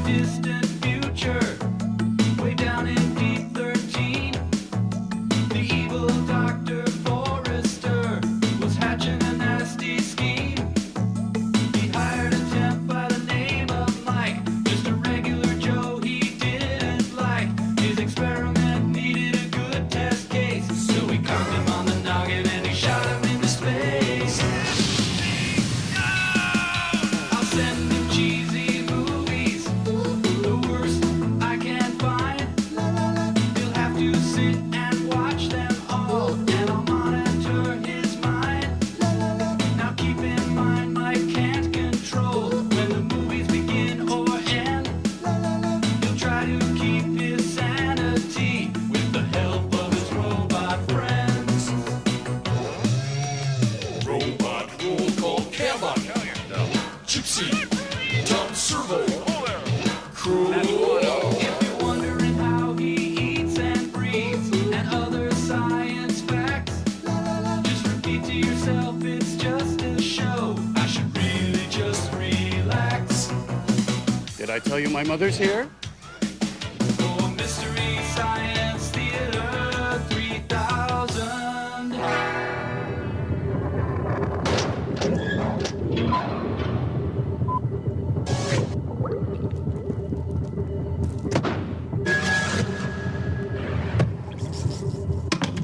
distant future, way down in deep 13, the evil Dr. Forrester was hatching a nasty scheme. He hired a temp by the name of Mike, just a regular Joe he didn't like. His experiment needed a good test case, so he cocked him on the noggin and he shot him into space. I'll send him cheesy movies, the worst I can find. He'll have to sit and watch them all, and I'll monitor his mind. Now keep in mind, Mike can't control when the movies begin or end. He'll try to keep his sanity with the help of his robot friends. Robot roll called Cabot. Gypsy. Tom Servo. Crew. If you're wondering how he eats and breathes and other science facts, just repeat to yourself it's just a show. I should really just relax. Did I tell you my mother's here? For Mystery Science Theater 3000.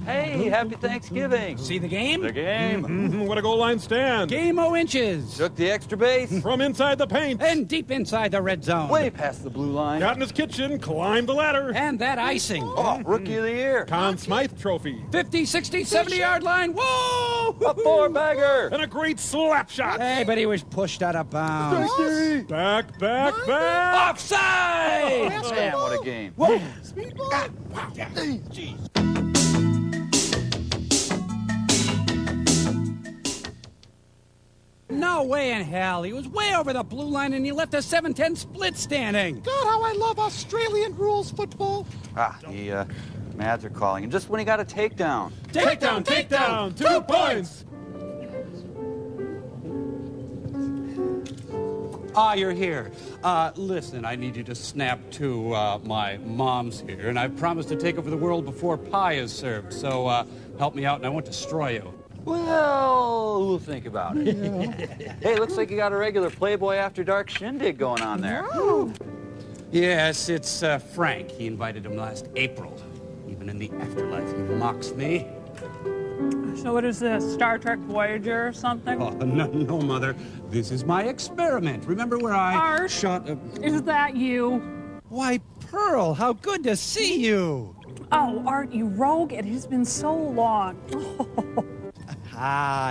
Hey, happy Thanksgiving. See the game? The game. What a goal line stand. Game-o inches. Took the extra base. From inside the paint. And deep inside the red zone. Way past the blue line. Got in his kitchen, climbed the ladder. And that icing. Oh, Rookie of the Year. Conn Smythe Trophy. 50, 60, 70-yard line. Whoa! A four-bagger. And a great slap shot. Hey, but he was pushed out of bounds. Back. Offside! Man, what a game. No way in hell. He was way over the blue line and he left a 7-10 split standing. God, how I love Australian rules football. The Mads are calling him just when he got a takedown. Takedown. 2 points. You're here. Listen, I need you to snap to my mom's here, and I've promised to take over the world before pie is served. So help me out, and I won't destroy you. Well, we'll think about it. Hey, looks like you got a regular Playboy After Dark shindig going on there. Yes, it's Frank. He invited him last April. Even in the afterlife, he mocks me. So what is this, Star Trek Voyager or something? Oh, no, Mother. This is my experiment. Remember where I Art? shot a... Is that you? Why, Pearl, how good to see you. Oh, Art, you rogue. It has been so long.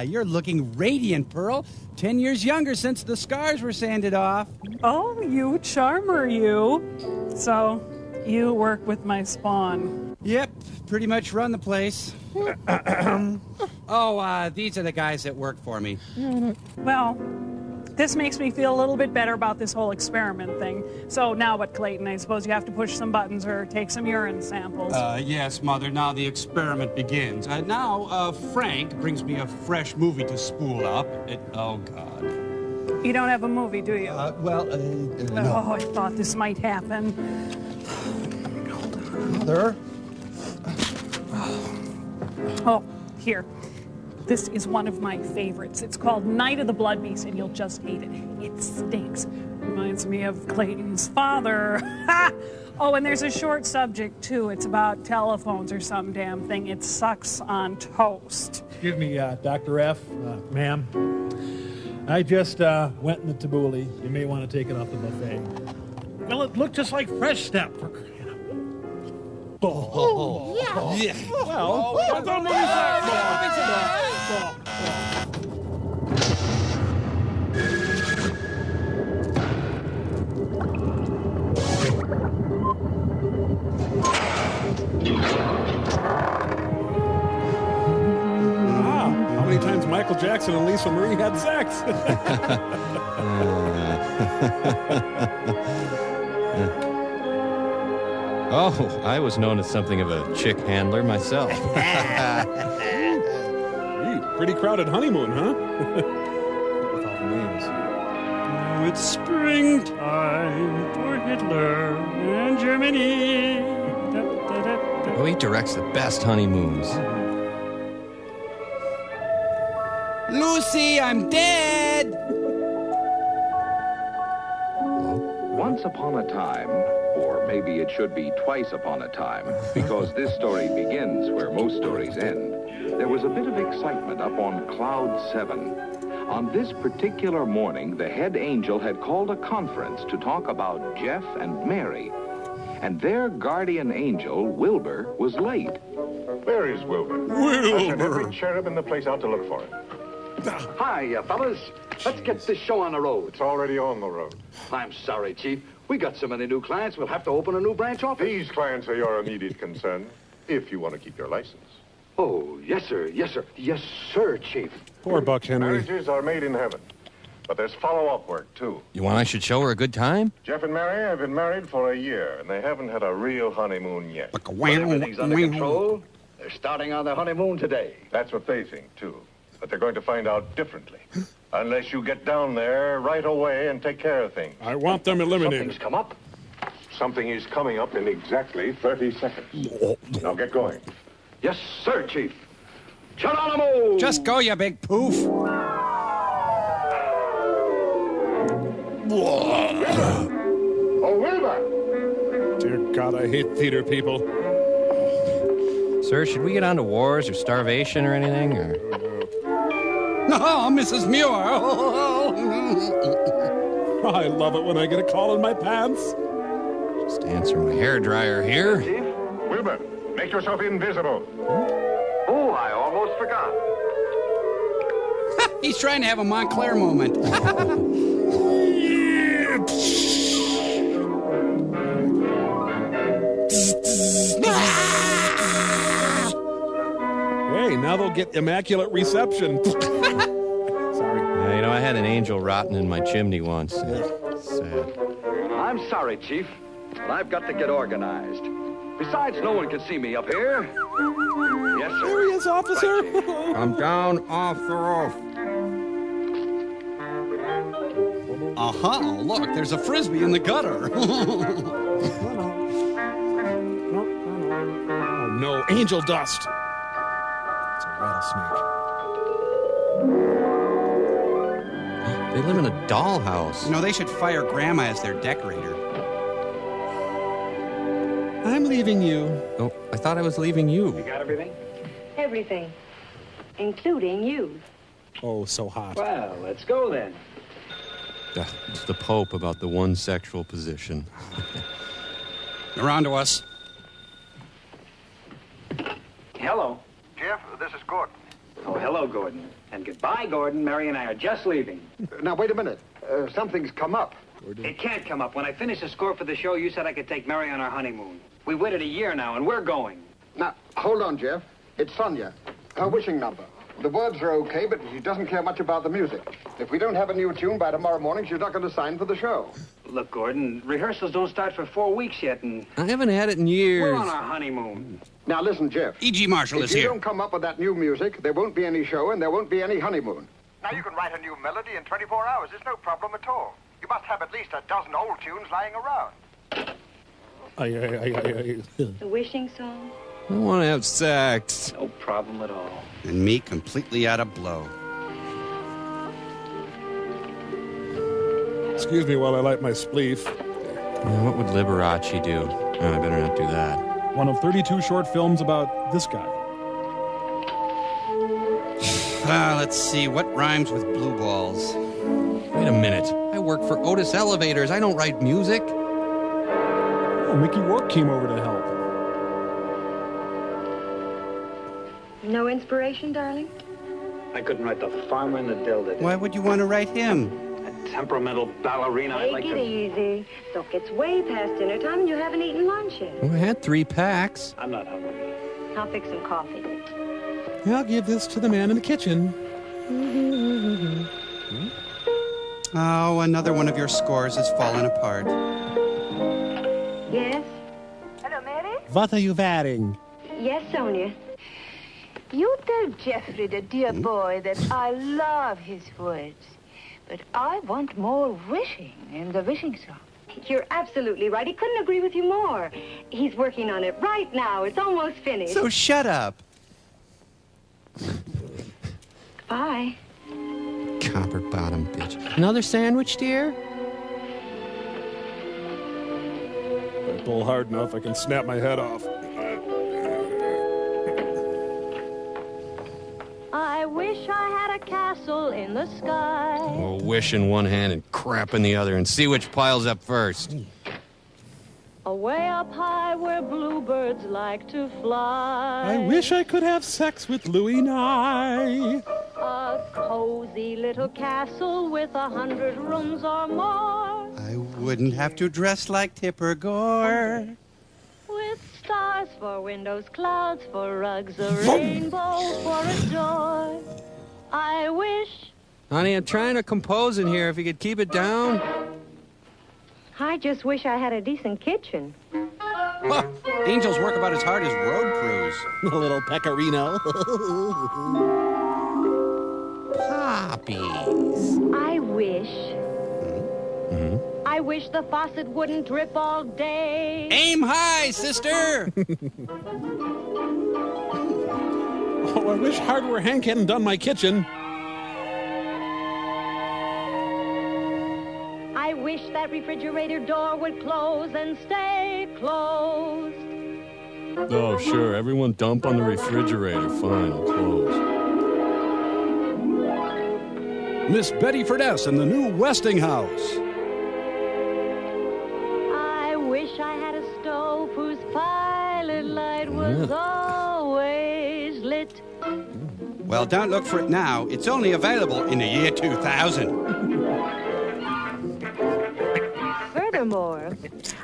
You're looking radiant, Pearl. 10 years younger since the scars were sanded off. Oh, you charmer, you. So, you work with my spawn. Yep, pretty much run the place. These are the guys that work for me. Well, this makes me feel a little bit better about this whole experiment thing. So now what, Clayton? I suppose you have to push some buttons or take some urine samples. Yes, Mother. Now the experiment begins. Now, Frank brings me a fresh movie to spool up. Oh, God. You don't have a movie, do you? No. Oh, I thought this might happen. Mother? Oh, here. This is one of my favorites. It's called Night of the Blood Beast, and you'll just hate it. It stinks. Reminds me of Clayton's father. Oh, and there's a short subject, too. It's about telephones or some damn thing. It sucks on toast. Excuse me, Dr. F, ma'am. I just went in the tabbouleh. You may want to take it off the buffet. Well, it looked just like Fresh Step. For crying out. Oh, yeah. Well, what's on movie set? How many times Michael Jackson and Lisa Marie had sex? Oh, I was known as something of a chick handler myself. Pretty crowded honeymoon, huh? Oh, it's springtime for Hitler and Germany. Oh, he directs the best honeymoons. Lucy, I'm dead! Once upon a time, or maybe it should be twice upon a time, because this story begins where most stories end, there was a bit of excitement up on Cloud 7. On this particular morning, the head angel had called a conference to talk about Jeff and Mary. And their guardian angel, Wilbur, was late. Where is Wilbur? Wilbur! I sent every cherub in the place out to look for him. Hi, fellas. Let's get this show on the road. It's already on the road. I'm sorry, Chief. We got so many new clients, we'll have to open a new branch office. These clients are your immediate concern, if you want to keep your license. Oh, yes, sir. Yes, sir. Yes, sir, Chief. Poor Buck Henry. Marriages are made in heaven. But there's follow-up work, too. You want I should show her a good time? Jeff and Mary have been married for a year, and they haven't had a real honeymoon yet. But everything's under control. They're starting on their honeymoon today. That's what they think, too. But they're going to find out differently. Unless you get down there right away and take care of things. I want them eliminated. Something's come up. Something is coming up in exactly 30 seconds. Now get going. Yes, sir, Chief. Geronimo! Just go, you big poof. Oh, Wilbur! Dear God, I hate theater people. Sir, should we get on to wars or starvation or anything? Or... Oh, Mrs. Muir. I love it when I get a call in my pants. Just answer my hairdryer here. Chief? Wilbur, make yourself invisible. Oh, I almost forgot. He's trying to have a Montclair moment. Hey, now they'll get immaculate reception. Sorry. Yeah, you know, I had an angel rotting in my chimney once. Sad. I'm sorry, Chief, but I've got to get organized. Besides, no one can see me up here. Yes, sir. There he is, officer. Right, Come down off the roof. Aha, look, there's a frisbee in the gutter. Oh, no, angel dust. It's a rattlesnake. They live in a dollhouse. You know, they should fire Grandma as their decorator. I'm leaving you. Oh, I thought I was leaving you. You got everything? Everything, including you. Oh, so hot. Well, let's go then. It's the Pope about the one sexual position. They're on to us. Hello. Jeff, this is Gordon. Oh, hello, Gordon. And goodbye, Gordon. Mary and I are just leaving. Now, wait a minute. Something's come up. It can't come up. When I finished the score for the show, you said I could take Mary on our honeymoon. We waited a year now, and we're going. Now, hold on, Jeff. It's Sonia. Her wishing number. The words are okay, but she doesn't care much about the music. If we don't have a new tune by tomorrow morning, she's not going to sign for the show. Look, Gordon, rehearsals don't start for 4 weeks yet, and... I haven't had it in years. We're on our honeymoon. Now, listen, Jeff. E.G. Marshall is If you here. don't come up with that new music, there won't be any show and there won't be any honeymoon. Now, you can write a new melody in 24 hours. It's no problem at all. You must have at least a dozen old tunes lying around. The wishing song? I want to have sex. No problem at all. And me completely out of blow. Excuse me while I light my spleef. What would Liberace do? Oh, I better not do that. One of 32 short films about this guy. Let's see, what rhymes with blue balls? Wait a minute. I work for Otis Elevators. I don't write music. Oh, Mickey Rourke came over to help. No inspiration, darling? I couldn't write The Farmer and the Dill that Why would you want to write him? A temperamental ballerina. I'd Take like it to... easy. Look, it's way past dinner time and you haven't eaten lunch yet. Well, I had 3 packs. I'm not hungry. I'll fix some coffee. I'll give this to the man in the kitchen. Oh, another one of your scores has fallen apart. Yes? Hello, Mary? What are you wearing? Yes, Sonia. You tell Jeffrey, the dear boy, that I love his words. But I want more wishing in the wishing song. You're absolutely right. He couldn't agree with you more. He's working on it right now. It's almost finished. So shut up. Bye. Copper bottom bitch. Another sandwich, dear? If I pull hard enough, I can snap my head off. I wish I had a castle in the sky. Oh, wish in one hand and crap in the other and see which piles up first. Away up high where bluebirds like to fly. I wish I could have sex with Louis Nye. A cozy little castle with 100 rooms or more. I wouldn't have to dress like Tipper Gore. With stars for windows, clouds for rugs, a rainbow for a door. I wish... Honey, I'm trying to compose in here. If you could keep it down. I just wish I had a decent kitchen. Huh. Angels work about as hard as road crews. A little pecorino. Poppies. I wish... Mm-hmm. I wish the faucet wouldn't drip all day. Aim high, sister! Oh, I wish Hardware Hank hadn't done my kitchen. I wish that refrigerator door would close and stay closed. Oh, sure. Everyone dump on the refrigerator. Fine, I'll close. Miss Betty Furness in the new Westinghouse. I wish I had a stove whose pilot light was always lit. Well, don't look for it now. It's only available in the year 2000. Furthermore,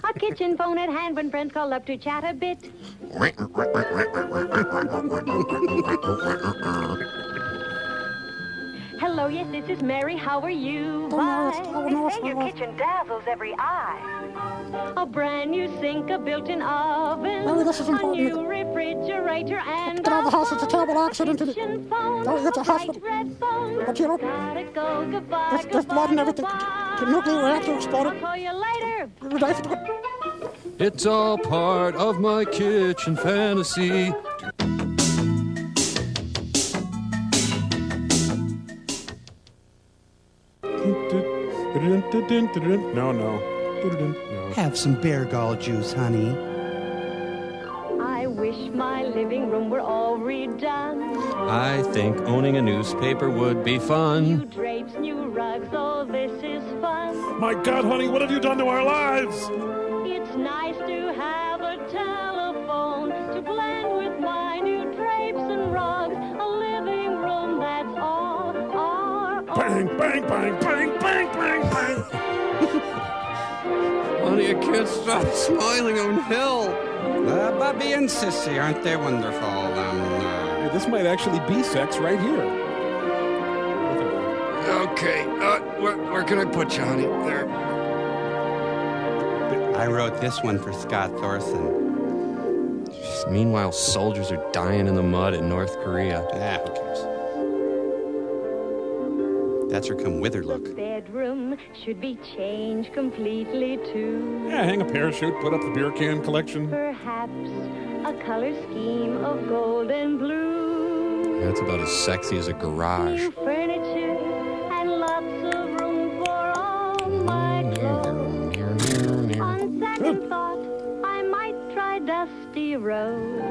a kitchen phone at hand when friends call up to chat a bit. Hello, yes, this is Mary. How are you? Bye. They say your kitchen dazzles every eye. A brand new sink, a built-in oven, a new refrigerator, and Get out of the house. It's a terrible accident. kitchen phone. Don't get to hospital. Red phone. But you know, Gotta go, goodbye, there's blood and everything. The nuclear reactor I'll exploded. call you later. It's all part of my kitchen fantasy. No. Have some bear gall juice, honey. I wish my living room were all redone. I think owning a newspaper would be fun. New drapes, new rugs, oh, this is fun. My God, honey, what have you done to our lives? It's nice to have a telephone to blend with my new drapes and rugs. A living room that's all our own. Bang, bang, bang, bang, bang, bang, bang. Honey, I can't stop smiling on hell. Bubby and Sissy, aren't they wonderful? Hey, this might actually be sex right here. Okay, where can I put you, honey? There. I wrote this one for Scott Thorson. Meanwhile, soldiers are dying in the mud in North Korea. Yeah, who cares? That's her come with her look. The bedroom should be changed completely too. Yeah, hang a parachute, put up the beer can collection. Perhaps a color scheme of gold and blue. That's about as sexy as a garage. New furniture and lots of room for all my clothes. On second thought, I might try Dusty Road.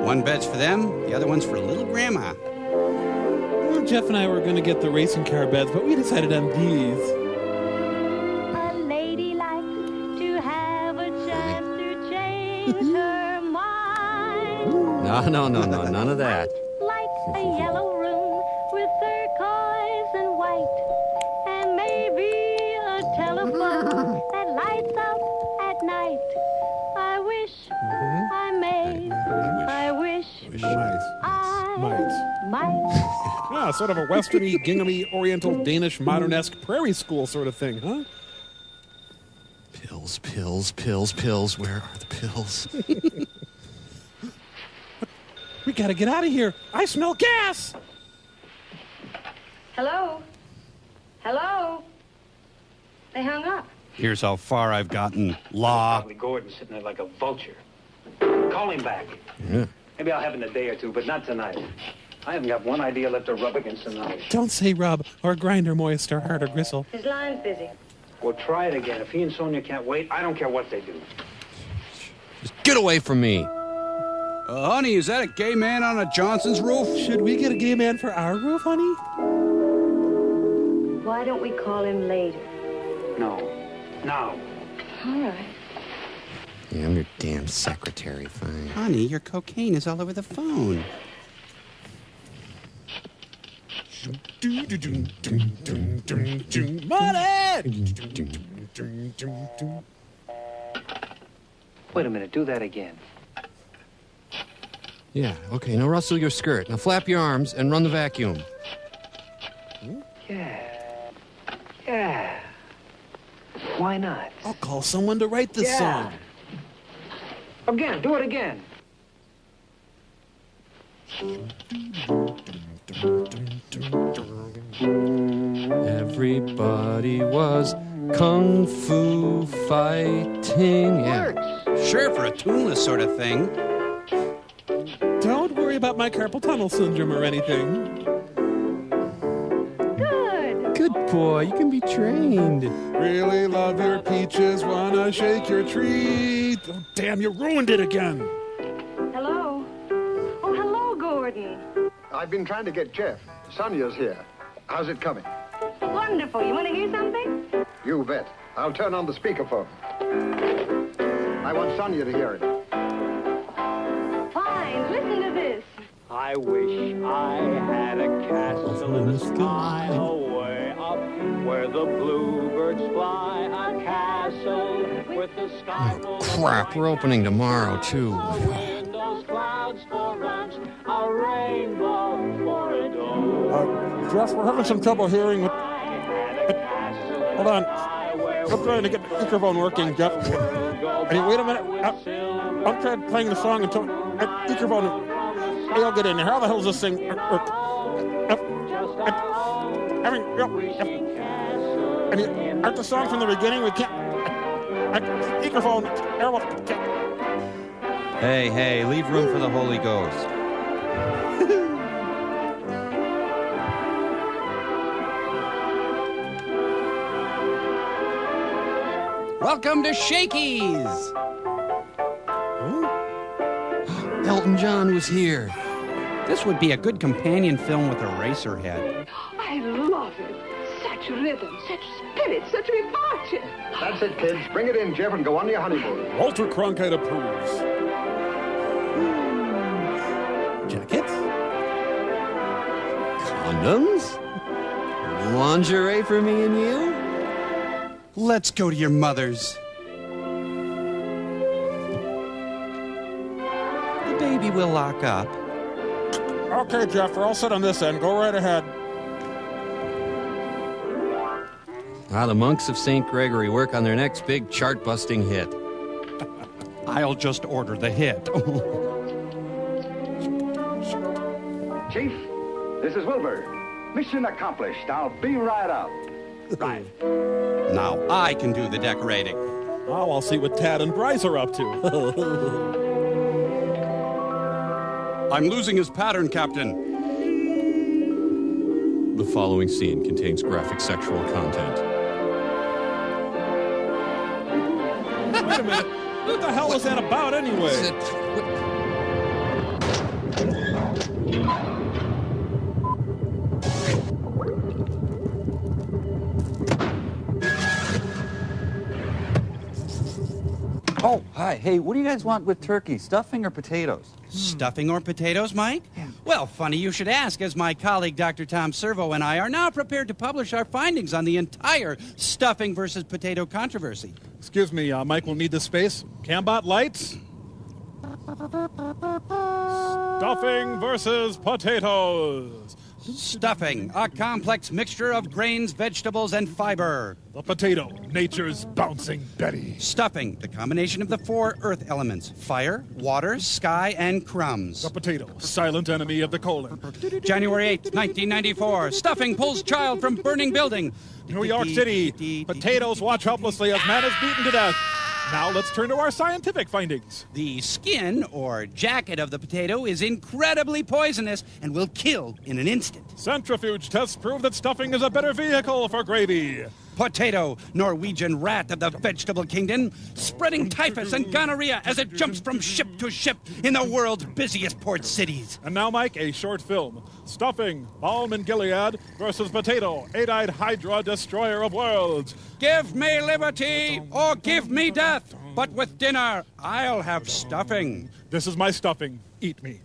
One bed's for them, the other one's for little grandma. Well, Jeff and I were going to get the racing car beds, but we decided on these. A lady likes to have a chance to change her mind. No, none of that. Like a yellow room with turquoise and white, and maybe a telephone that lights up at night. I wish I may. I wish might. Yeah, sort of a westerny, ginghamy, oriental, Danish, modern-esque prairie school sort of thing, huh? Pills. Where are the pills? We gotta get out of here. I smell gas. Hello? Hello? They hung up. Here's how far I've gotten. Law. Probably Gordon's sitting there like a vulture. Call him back. Yeah. Maybe I'll have it in a day or two, but not tonight. I haven't got one idea left to rub against the knife. Don't say rub or grind or moist or hard or gristle. His line's busy. Well, try it again. If he and Sonia can't wait, I don't care what they do. Just get away from me. Honey, is that a gay man on a Johnson's roof? Should we get a gay man for our roof, honey? Why don't we call him later? No. Now. All right. Yeah, I'm your damn secretary, fine. Honey, your cocaine is all over the phone. Wait a minute. Do that again. Yeah, okay, now rustle your skirt. Now flap your arms and run the vacuum. Yeah. Yeah. Why not? I'll call someone to write this song. Again. Do it again. Everybody was kung fu fighting. Yeah. Sure, for a tuneless sort of thing. Don't worry about my carpal tunnel syndrome or anything. Good. Good boy, you can be trained. Really love your peaches, wanna shake your treat. Oh, damn, you ruined it again. Hello? Oh, hello, Gordon. I've been trying to get Jeff. Sonia's here. How's it coming? Wonderful. You want to hear something? You bet. I'll turn on the speakerphone. I want Sonia to hear it. Fine. Listen to this. I wish I had a castle in the sky, away up where the bluebirds fly. A castle with the sky full of Crap, we're opening tomorrow, too. windows, clouds for lunch, a rainbow for a door. Jeff, we're having some trouble hearing. Hold on. I'm trying to get the microphone working, Jeff. Hey, wait a minute. I'm trying playing the song until the microphone. I'll get in there. How the hell is this thing? Aren't the songs from the beginning? We can't. Microphone. Hey, leave room for the Holy Ghost. Welcome to Shakey's! Elton John was here. This would be a good companion film with Eraserhead. I love it. Such rhythm, such spirit, such departure. That's it, kids. Bring it in, Jeff, and go on your honeymoon. Walter Cronkite approves. Jackets? Condoms? Lingerie for me and you? Let's go to your mother's. The baby will lock up. Okay, Jeff, we're all set on this end. Go right ahead. The monks of St. Gregory work on their next big chart-busting hit. I'll just order the hit. Chief, this is Wilbur. Mission accomplished. I'll be right out. Right. Now I can do the decorating. Oh, I'll see what Tad and Bryce are up to. I'm losing his pattern, Captain. The following scene contains graphic sexual content. Wait a minute. What the hell was that about anyway? Oh, hi. Hey, what do you guys want with turkey? Stuffing or potatoes? Stuffing or potatoes, Mike? Yeah. Well, funny you should ask, as my colleague Dr. Tom Servo and I are now prepared to publish our findings on the entire stuffing versus potato controversy. Excuse me, Mike will need the space. Cambot lights? Stuffing versus potatoes. Stuffing, a complex mixture of grains, vegetables, and fiber. The potato, nature's bouncing Betty. Stuffing, the combination of the 4 earth elements: fire, water, sky, and crumbs. The potato, silent enemy of the colon. January 8th, 1994. Stuffing pulls child from burning building. New York City, potatoes watch helplessly as man is beaten to death. Now let's turn to our scientific findings. The skin, or jacket of the potato, is incredibly poisonous and will kill in an instant. Centrifuge tests prove that stuffing is a better vehicle for gravy. Potato, Norwegian rat of the vegetable kingdom, spreading typhus and gonorrhea as it jumps from ship to ship in the world's busiest port cities. And now, Mike, a short film. Stuffing, Balm and Gilead versus Potato, 8-eyed Hydra, destroyer of worlds. Give me liberty or give me death, but with dinner, I'll have stuffing. This is my stuffing. Eat me.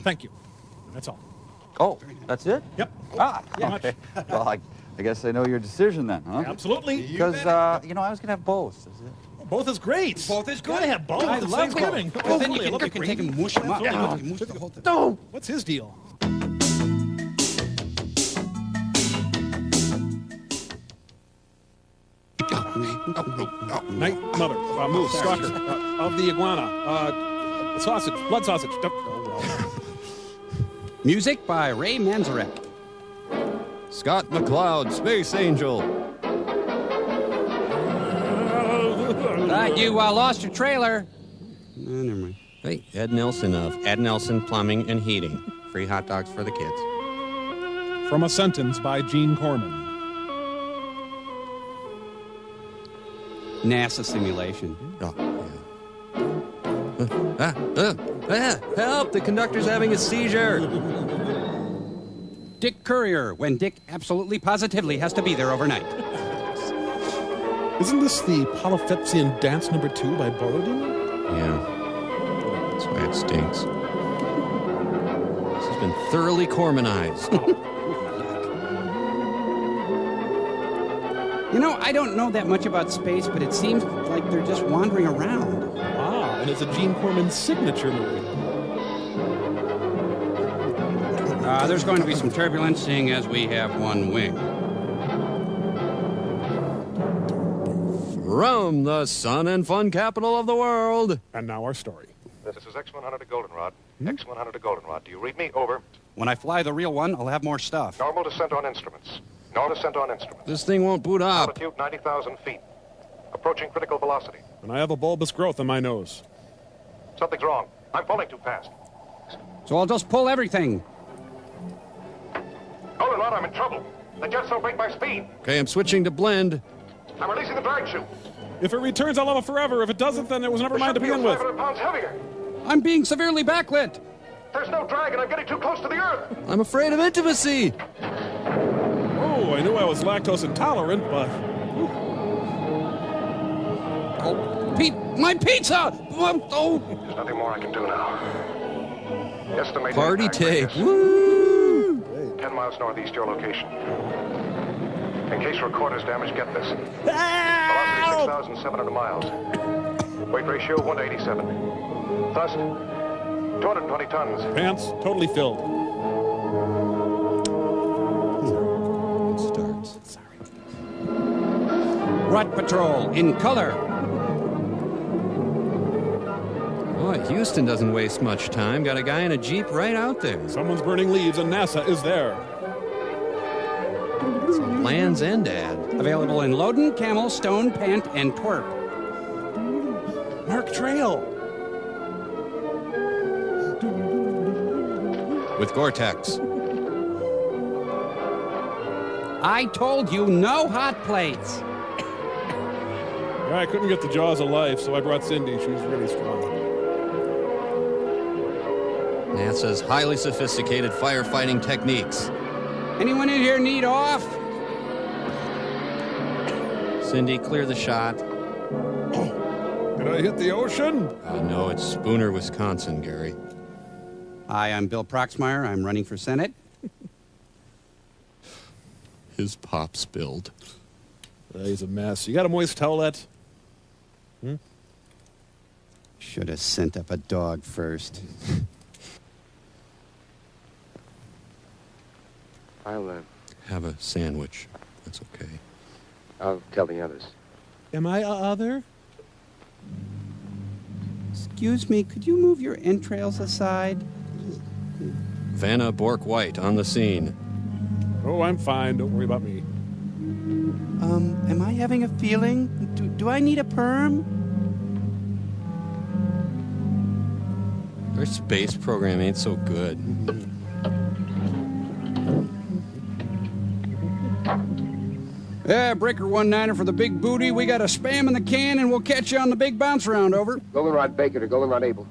Thank you. That's all. Oh, that's it? Yep. Yeah. Okay. Well, I guess I know your decision then, huh? Absolutely. Because, I was going to have both. Is it? Both is great. Both is good. Gotta have both. I It's love Thanksgiving. both. Well, then you can take and mush them up. Yeah. You mush the whole thing. No. What's his deal? Night Mother, Moose, Stalker, of the Iguana, Sausage, Blood Sausage. Music by Ray Manzarek. Scott McCloud, Space Angel. You lost your trailer. Never mind. Hey, Ed Nelson of Ed Nelson Plumbing and Heating. Free hot dogs for the kids. From a Sentence by Gene Corman. NASA simulation. Help! The conductor's having a seizure. Dick Courier, when Dick absolutely positively has to be there overnight. Isn't this the Polyphetsian Dance No. 2 by Borodin? Yeah. That's why it stinks. This has been thoroughly Cormanized. You know, I don't know that much about space, but it seems like they're just wandering around. And it's a Gene Corman signature movie. There's going to be some turbulence, seeing as we have one wing. From the sun and fun capital of the world. And now our story. This is X-100 to Goldenrod. X-100 to Goldenrod. Do you read me? Over. When I fly the real one, I'll have more stuff. Normal descent on instruments. Normal descent on instruments. This thing won't boot up. Altitude 90,000 feet. Approaching critical velocity. And I have a bulbous growth in my nose. Something's wrong. I'm falling too fast. So I'll just pull everything. Goldenrod, I'm in trouble. The jets don't break my speed. Okay, I'm switching to blend. I'm releasing the drag chute. If it returns, I'll love it forever. If it doesn't, then it was never mine to begin with. 500 pounds heavier. I'm being severely backlit. There's no drag, and I'm getting too close to the Earth. I'm afraid of intimacy. Oh, I knew I was lactose intolerant, but... Oh, Pete, my pizza! Oh. There's nothing more I can do now. Estimate Party tape. Woo! 10 miles northeast your location. In case recorder's damaged, get this. Velocity 6,700 miles. Weight ratio 1 to 87. Thrust 220 tons. Pants totally filled. It starts. Rut Patrol in color. Boy, Houston doesn't waste much time. Got a guy in a Jeep right out there. Someone's burning leaves and NASA is there. It's a Land's End ad. Available in Loden, Camel, Stone, Pant, and Twerp. Mark Trail. With Gore-Tex. I told you, no hot plates. I couldn't get the jaws of life, so I brought Cindy. She was really strong. NASA's highly sophisticated firefighting techniques. Anyone in here need off? Cindy, clear the shot. Did I hit the ocean? No, it's Spooner, Wisconsin, Gary. Hi, I'm Bill Proxmire. I'm running for Senate. His pop spilled. He's a mess. You got a moist towelette? Should have sent up a dog first. I'll Have a sandwich. That's okay. I'll tell the others. Am I a other? Excuse me, could you move your entrails aside? Vanna Bork-White on the scene. Oh, I'm fine. Don't worry about me. Am I having a feeling? Do I need a perm? Their space program ain't so good. Yeah, Breaker 19er for the big booty. We got a spam in the can, and we'll catch you on the big bounce round, over. Goldenrod Baker to Goldenrod Abel.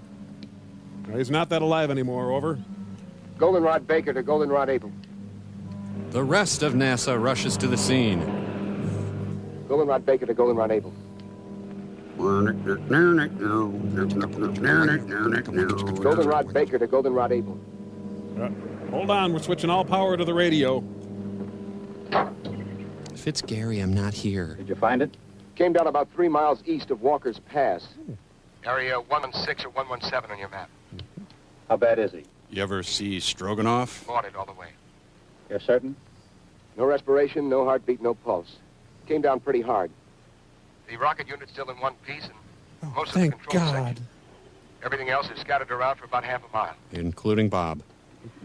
He's not that alive anymore, over. Goldenrod Baker to Goldenrod Abel. The rest of NASA rushes to the scene. Goldenrod Baker to Goldenrod Abel. Goldenrod Baker to Goldenrod Abel. Hold on, we're switching all power to the radio. If it's Gary, I'm not here. Did you find it? Came down about 3 miles east of Walker's Pass. Area 116 or 117 on your map. How bad is he? You ever see Stroganoff? Fought it all the way. You're certain? No respiration, no heartbeat, no pulse. Came down pretty hard. The rocket unit's still in one piece, and most of the control section. Everything else is scattered around for about half a mile. Including Bob.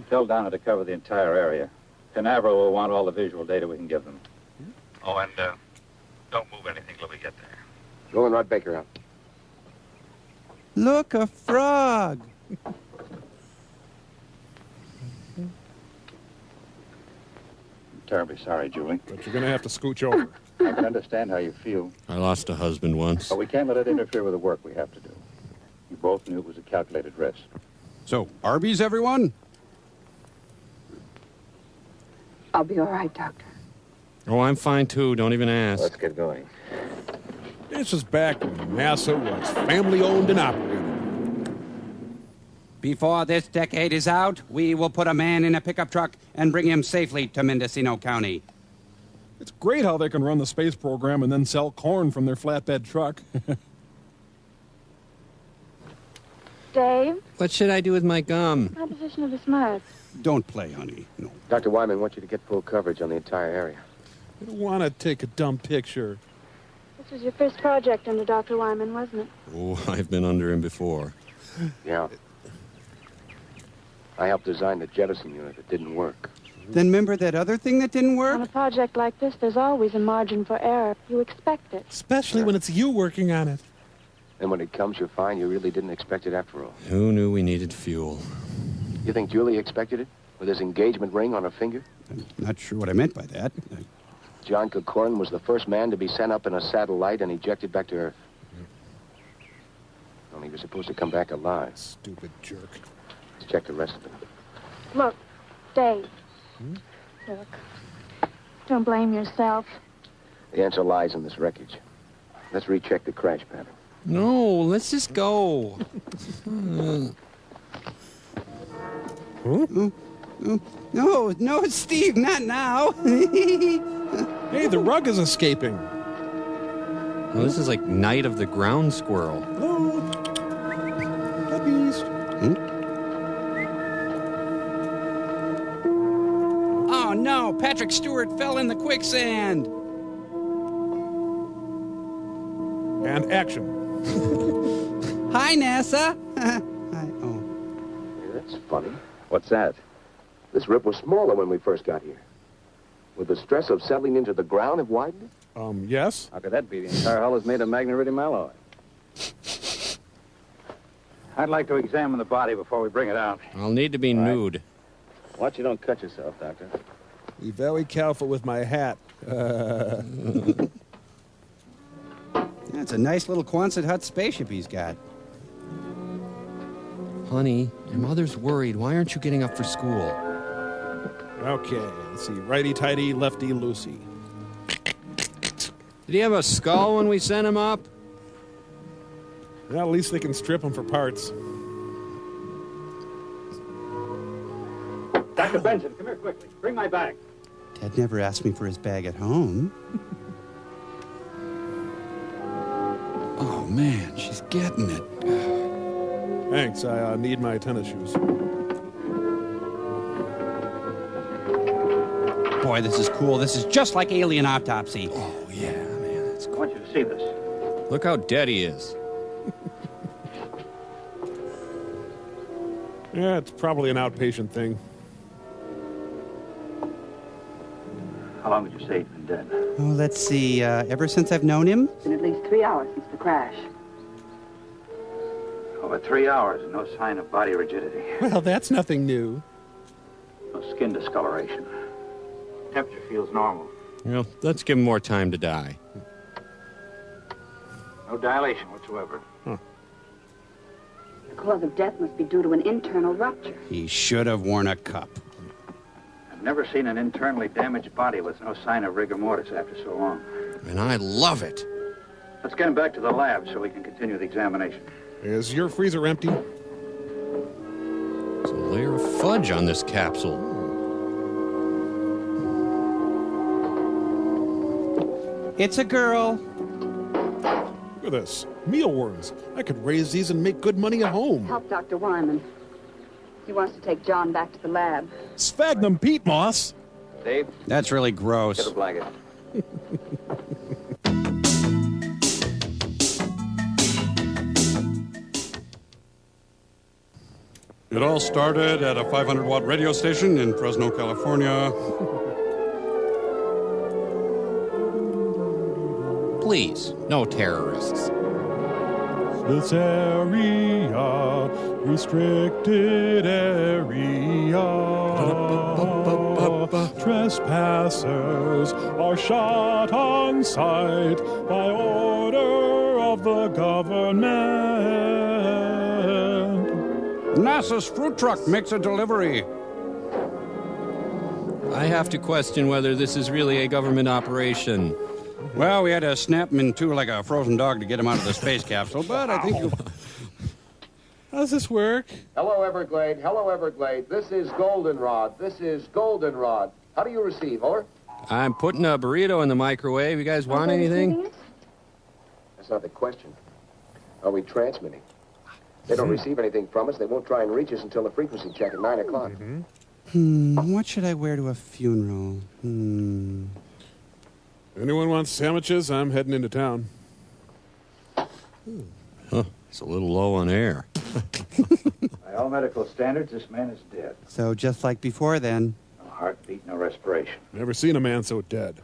Tell Donna to cover the entire area. Canaveral will want all the visual data we can give them. Oh, and don't move anything till we get there. Goldenrod Baker out. Look, a frog. Terribly sorry, Julie. But you're going to have to scooch over. I can understand how you feel. I lost a husband once. But we can't let it interfere with the work we have to do. You both knew it was a calculated risk. So, Arby's, everyone? I'll be all right, Doctor. Oh, I'm fine, too. Don't even ask. Let's get going. This is back when NASA was family-owned and operated. Before this decade is out, we will put a man in a pickup truck and bring him safely to Mendocino County. It's great how they can run the space program and then sell corn from their flatbed truck. Dave, What should I do with my gum? composition of the smarts. Don't play, honey. No. Dr. Wyman wants you to get full coverage on the entire area. I don't want to take a dumb picture. This was your first project under Dr. Wyman, wasn't it? Oh, I've been under him before. Yeah. I helped design the jettison unit. It didn't work. Then remember that other thing that didn't work? On a project like this, there's always a margin for error. You expect it. Especially when it's you working on it. And when it comes, you find you really didn't expect it after all. Who knew we needed fuel? You think Julie expected it? With his engagement ring on her finger? I'm not sure what I meant by that. John Corcoran was the first man to be sent up in a satellite and ejected back to Earth. Only he was supposed to come back alive. Stupid jerk. Let's check the rest of it. Look, Dave. Look. Don't blame yourself. The answer lies in this wreckage. Let's recheck the crash pattern. No, let's just go. No, Steve, not now. Hey, the rug is escaping. Well, this is like Night of the Ground Squirrel. Hello. Puppies. Oh, no, Patrick Stewart fell in the quicksand. And action. Hi, NASA. Hi. Oh. Hey, that's funny. What's that? This rip was smaller when we first got here. Would the stress of settling into the ground have widened it? Yes. How could that be? The entire hull is made of magneridium alloy. I'd like to examine the body before we bring it out. I'll need to be nude. Watch you don't cut yourself, Doctor. Be very careful with my hat. That's a nice little Quonset hut spaceship he's got. Honey, your mother's worried. Why aren't you getting up for school? Okay, let's see. Righty-tighty, lefty-loosey. Did he have a skull when we sent him up? Well, at least they can strip him for parts. Dr. Benson, come here quickly. Bring my bag. Ted never asked me for his bag at home. Oh, man, she's getting it. Thanks, I need my tennis shoes. Boy, this is cool. This is just like Alien Autopsy. Oh, yeah, man, that's cool. I want you to see this. Look how dead he is. Yeah, it's probably an outpatient thing. How long would you say he's been dead? Oh, let's see. Ever since I've known him? It's been at least 3 hours since the crash. Over 3 hours and no sign of body rigidity. Well, that's nothing new. No skin discoloration. Temperature feels normal. Well, let's give him more time to die. No dilation whatsoever. The cause of death must be due to an internal rupture. He should have worn a cup. I've never seen an internally damaged body with no sign of rigor mortis after so long. And I love it. Let's get him back to the lab so we can continue the examination. Is your freezer empty? There's a layer of fudge on this capsule. It's a girl. Look at this. Mealworms. I could raise these and make good money at home. Help Dr. Wyman. He wants to take John back to the lab. Sphagnum peat moss. Dave? That's really gross. Get a blanket. It all started at a 500-watt radio station in Fresno, California. Please, no terrorists. This area, restricted area. Trespassers are shot on sight by order of the government. NASA's fruit truck makes a delivery. I have to question whether this is really a government operation. Well, we had to snap him in two like a frozen dog to get him out of the space capsule, but I think you... How does this work? Hello, Everglade. Hello, Everglade. This is Goldenrod. This is Goldenrod. How do you receive? Over. I'm putting a burrito in the microwave. You guys want anything? That's not the question. Are we transmitting? They don't receive anything from us. They won't try and reach us until the frequency check at 9 o'clock. What should I wear to a funeral? Anyone wants sandwiches? I'm heading into town. Huh, it's a little low on air. By all medical standards, this man is dead. So just like before then. No heartbeat, no respiration. Never seen a man so dead.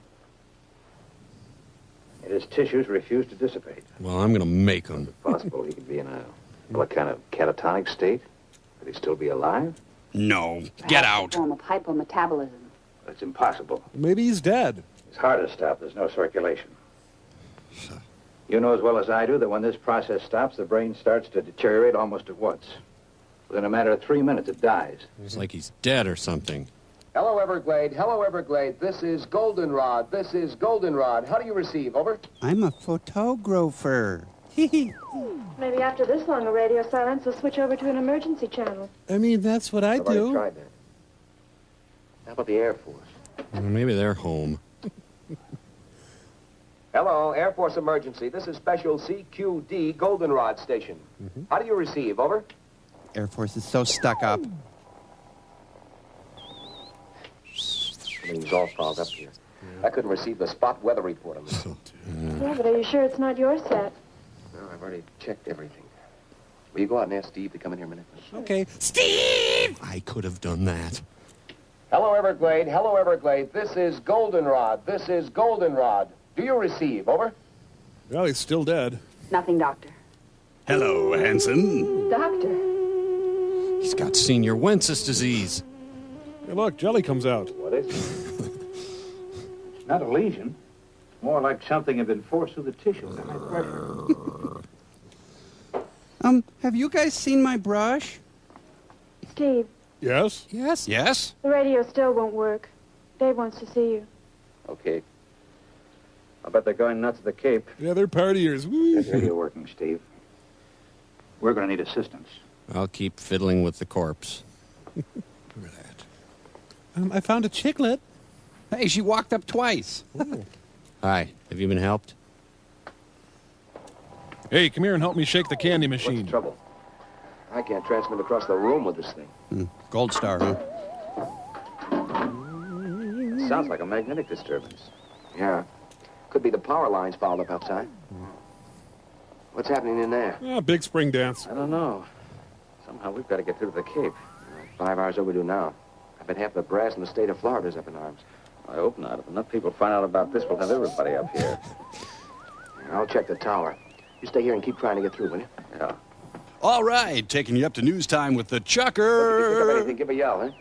And his tissues refuse to dissipate. Well, I'm going to make him. It's possible he could be in a, what kind of catatonic state? Could he still be alive? No. Get out. A form of hypometabolism. That's impossible. Maybe he's dead. His heart has stopped. There's no circulation. You know as well as I do that when this process stops, the brain starts to deteriorate almost at once. Within a matter of 3 minutes, it dies. It's like he's dead or something. Hello, Everglade. Hello, Everglade. This is Goldenrod. This is Goldenrod. How do you receive? Over. I'm a photographer. Maybe after this long a radio silence, we'll switch over to an emergency channel. I mean, that's what I I've already do. tried that. How about the Air Force? Well, maybe they're home. Hello, Air Force emergency. This is Special CQD Goldenrod Station. How do you receive? Over. Air Force is so stuck up. Everything's all fouled up here. I couldn't receive the spot weather report on this. Yeah, but are you sure it's not your set? No, I've already checked everything. Will you go out and ask Steve to come in here a minute? Okay. Steve! I could have done that. Hello, Everglade. Hello, Everglade. This is Goldenrod. This is Goldenrod. Do you receive? Over. Well, he's still dead. Nothing, Doctor. Hello, handsome. Doctor. He's got senior Wences disease. Hey, look, jelly comes out. What is it? It's not a lesion. More like something had been forced through the tissue at high pressure. Have you guys seen my brush? Steve, Yes? Yes. Yes? the radio still won't work. Dave wants to see you. Okay. I'll bet they're going nuts at the Cape. Yeah, they're partiers. Woo. Get radio working, Steve. We're going to need assistance. I'll keep fiddling with the corpse. I found a chicklet. Hey, she walked up twice. Hi, have you been helped? Hey, come here and help me shake the candy What's machine. the trouble? I can't transmit across the room with this thing. Gold star, huh? Sounds like a magnetic disturbance. Yeah. Could be the power lines fouled up outside. What's happening in there? Big spring dance. I don't know. Somehow we've got to get through to the Cape. 5 hours overdue now. I bet half the brass in the state of Florida's up in arms. I hope not. If enough people find out about this, we'll have everybody up here. I'll check the tower. You stay here and keep trying to get through, will you? Yeah. All right, taking you up to news time with the If you pick up Chucker. anything, give a yell, eh?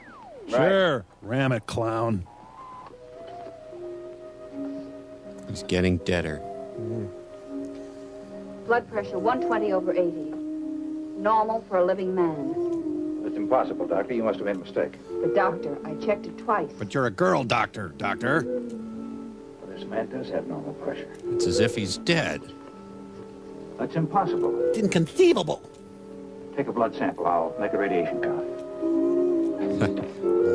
Sure. Ram it, clown. He's getting deader. Blood pressure 120/80. Normal for a living man. It's impossible, Doctor. You must have made a mistake. The doctor, I checked it twice. But you're a girl doctor, Doctor. Well, this man does have normal pressure. It's as if he's dead. That's impossible. It's inconceivable. Take a blood sample. I'll make a radiation count.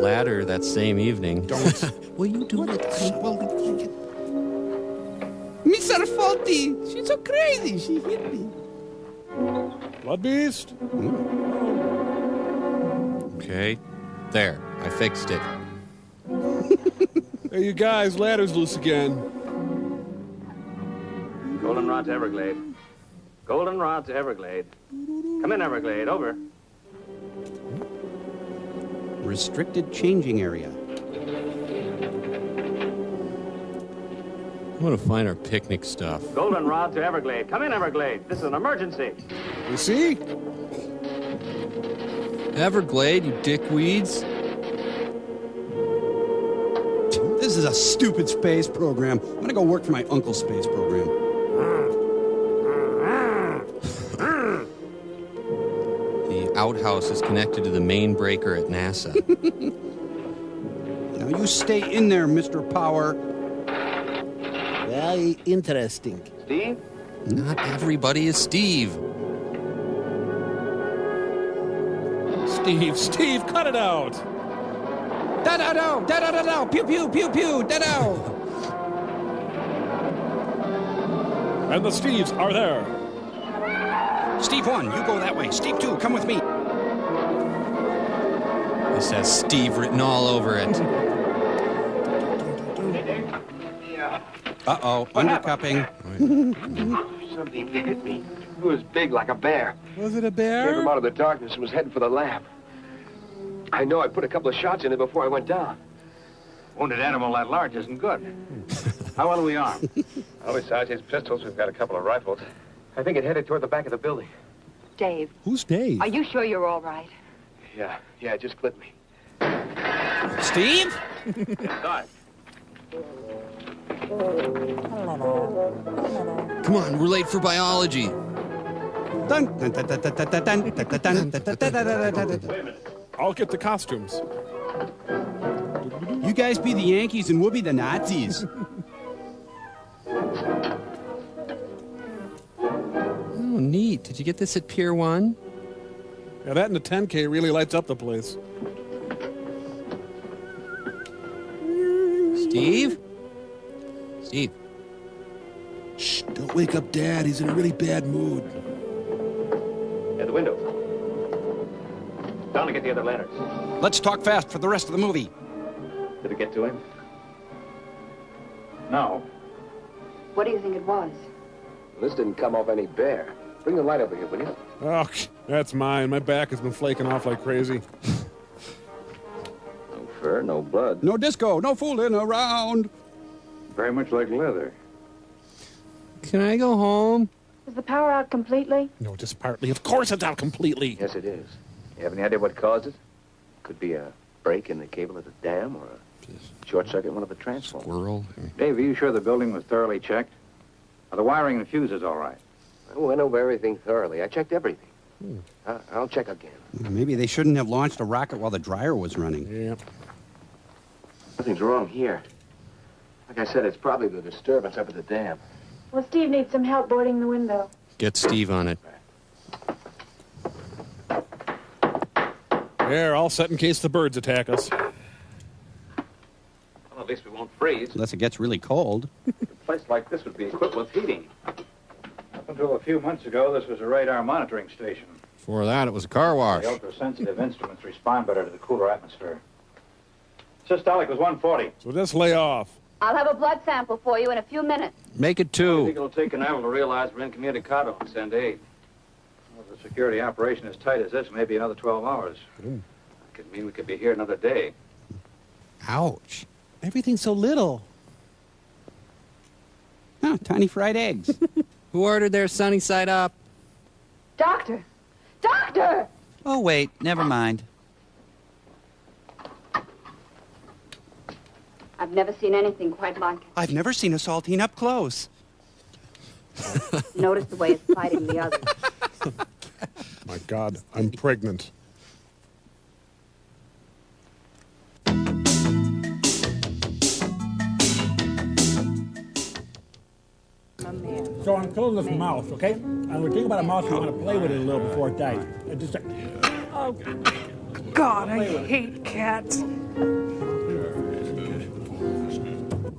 Latter that same evening. Don't. Will you do it? Mr. Faulty, she's so crazy. She hit me. Blood Beast? Okay. There. I fixed it. Hey, you guys, ladder's loose again. Goldenrod to Everglade. Goldenrod to Everglade. Come in, Everglade. Over. Restricted changing area. I want to find our picnic stuff. Goldenrod to Everglade. Come in, Everglade. This is an emergency. You see? Everglade, you dickweeds. This is a stupid space program. I'm gonna go work for my uncle's space program. The outhouse is connected to the main breaker at NASA. Now you stay in there, Mr. Power. Very interesting. Steve? Not everybody is Steve. Steve, cut it out. Da-da-do, da-da-da-do, pew-pew, pew-pew, da-do. And the Steves are there. Steve 1, you go that way. Steve 2, come with me. This has Steve written all over it. Uh-oh, undercupping. Something hit me. It was big like a bear. Was it a Came bear? from out of the darkness and was heading for the lab. I know I put a couple of shots in it before I went down. Wounded animal that large isn't good. How well are we armed? Well, besides his pistols, we've got a couple of rifles. I think it headed toward the back of the building. Dave, Who's Dave? are you sure you're all right? Yeah, it just clipped me. Steve? Inside. Come on, we're late for biology. Dun, dun, dun, dun, dun, dun, dun, dun, dun, dun, dun, dun, dun, dun. I'll get the costumes. You guys be the Yankees and we'll be the Nazis. Oh, neat. Did you get this at Pier 1? Yeah, that and the 10K really lights up the place. Steve? Steve. Shh, don't wake up Dad. He's in a really bad mood. At the window. Down to get the other lanterns. Let's talk fast for the rest of the movie. Did it get to him? No. What do you think it was? This didn't come off any bear. Bring the light over here, will you? Oh, that's mine. My back has been flaking off like crazy. No fur, no blood. No disco, no fooling around. Very much like leather. Can I go home? Is the power out completely? No, just partly. Of course it's out completely. Yes, it is. You have any idea what caused it? Could be a break in the cable of the dam or a short circuit in one of the transformers. Squirrel? Dave, are you sure the building was thoroughly checked? Are the wiring and fuses all right? I went over everything thoroughly. I checked everything. I'll check again. Maybe they shouldn't have launched a rocket while the dryer was running. Yeah. Nothing's wrong here. Like I said, it's probably the disturbance up at the dam. Well, Steve needs some help boarding the window. Get Steve on it. There, all set in case the birds attack us. Well, at least we won't freeze. Unless it gets really cold. A place like this would be equipped with heating. Up until a few months ago, this was a radar monitoring station. Before that, it was a car wash. The ultra-sensitive instruments respond better to the cooler atmosphere. Systolic was 140. So just lay off. I'll have a blood sample for you in a few minutes. Make it I 2. think it'll take an hour to realize we're incommunicado and send aid. Well, if the security operation is tight as this, maybe another 12 hours. That could mean we could be here another day. Ouch. Everything's so little. Oh, tiny fried eggs. Who ordered their sunny side up? Doctor! Doctor! Oh, wait, never mind. I've never seen anything quite like it. I've never seen a saltine up close. Notice the way it's fighting the others. My God, I'm pregnant. So I'm killing this mouse, okay? And we're thinking about a mouse, we want to play with it a little before it dies. Just Oh, God, I hate cats.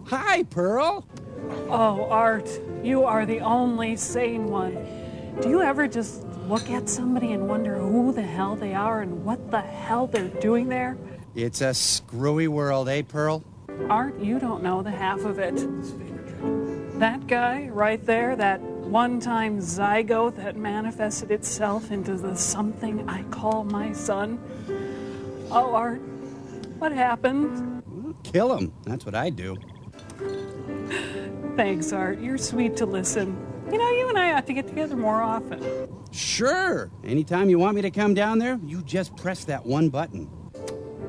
Hi, Pearl. Oh, Art, you are the only sane one. Do you ever just look at somebody and wonder who the hell they are and what the hell they're doing there? It's a screwy world, eh, Pearl? Art, you don't know the half of it. That guy right there, that one-time zygote that manifested itself into the something I call my son. Oh, Art, what happened? Kill him. That's what I do. Thanks, Art. You're sweet to listen. You know, you and I ought to get together more often. Sure. Anytime you want me to come down there, you just press that one button.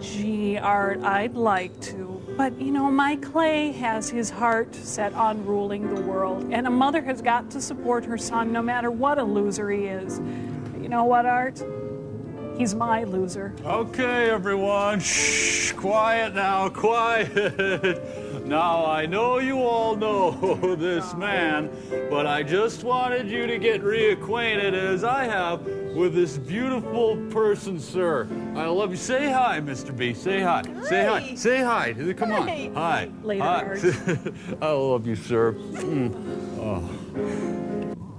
Gee, Art, I'd like to. But, you know, my Clay has his heart set on ruling the world. And a mother has got to support her son no matter what a loser he is. You know what, Art? He's my loser. Okay, everyone. Shh, quiet now, quiet. Now, I know you all know this man, but I just wanted you to get reacquainted, as I have, with this beautiful person, sir. I love you. Say hi, Mr. B. Say hi. Hi. Say hi. Say hi. Come on. Hi. Later, hi. Art. I love you, sir. Oh.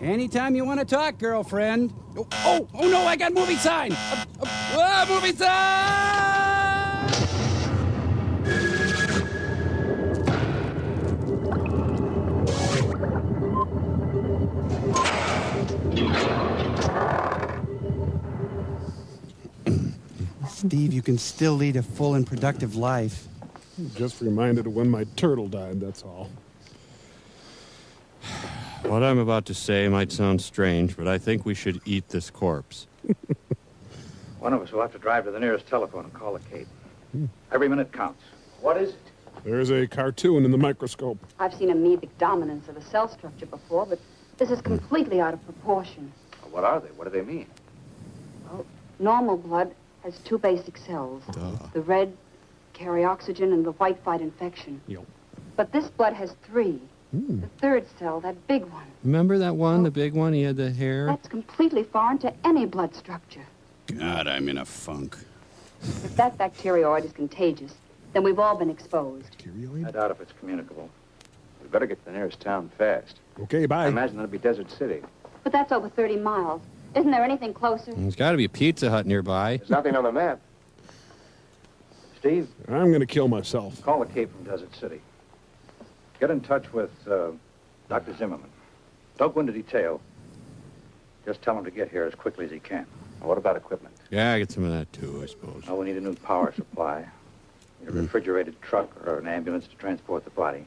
Anytime you want to talk, girlfriend. Oh no, I got movie sign. Movie sign! Steve, you can still lead a full and productive life. Just reminded of when my turtle died, that's all. What I'm about to say might sound strange, but I think we should eat this corpse. One of us will have to drive to the nearest telephone and call the Cape. Every minute counts. What is it? There's a cartoon in the microscope. I've seen amoebic dominance of a cell structure before, but this is completely out of proportion. What are they? What do they mean? Well, normal blood has 2 basic cells. The red carry oxygen and the white fight infection. But this blood has 3. The 3rd cell, that big one, Remember that one, the big one? He had the hair. that's completely foreign to any blood structure. God, I'm in a funk. If that bacterioid is contagious, then we've all been exposed. I doubt if it's communicable. We better get to the nearest town fast. Okay, bye. I imagine that'll be Desert City. But that's over 30 miles. Isn't there anything closer? There's got to be a Pizza Hut nearby. There's nothing on the map. Steve? I'm going to kill myself. Call the Cape from Desert City. Get in touch with Dr. Zimmerman. Don't go into detail. Just tell him to get here as quickly as he can. Now, what about equipment? Yeah, get some of that too, I suppose. Oh, we need a new power supply. A refrigerated truck or an ambulance to transport the body.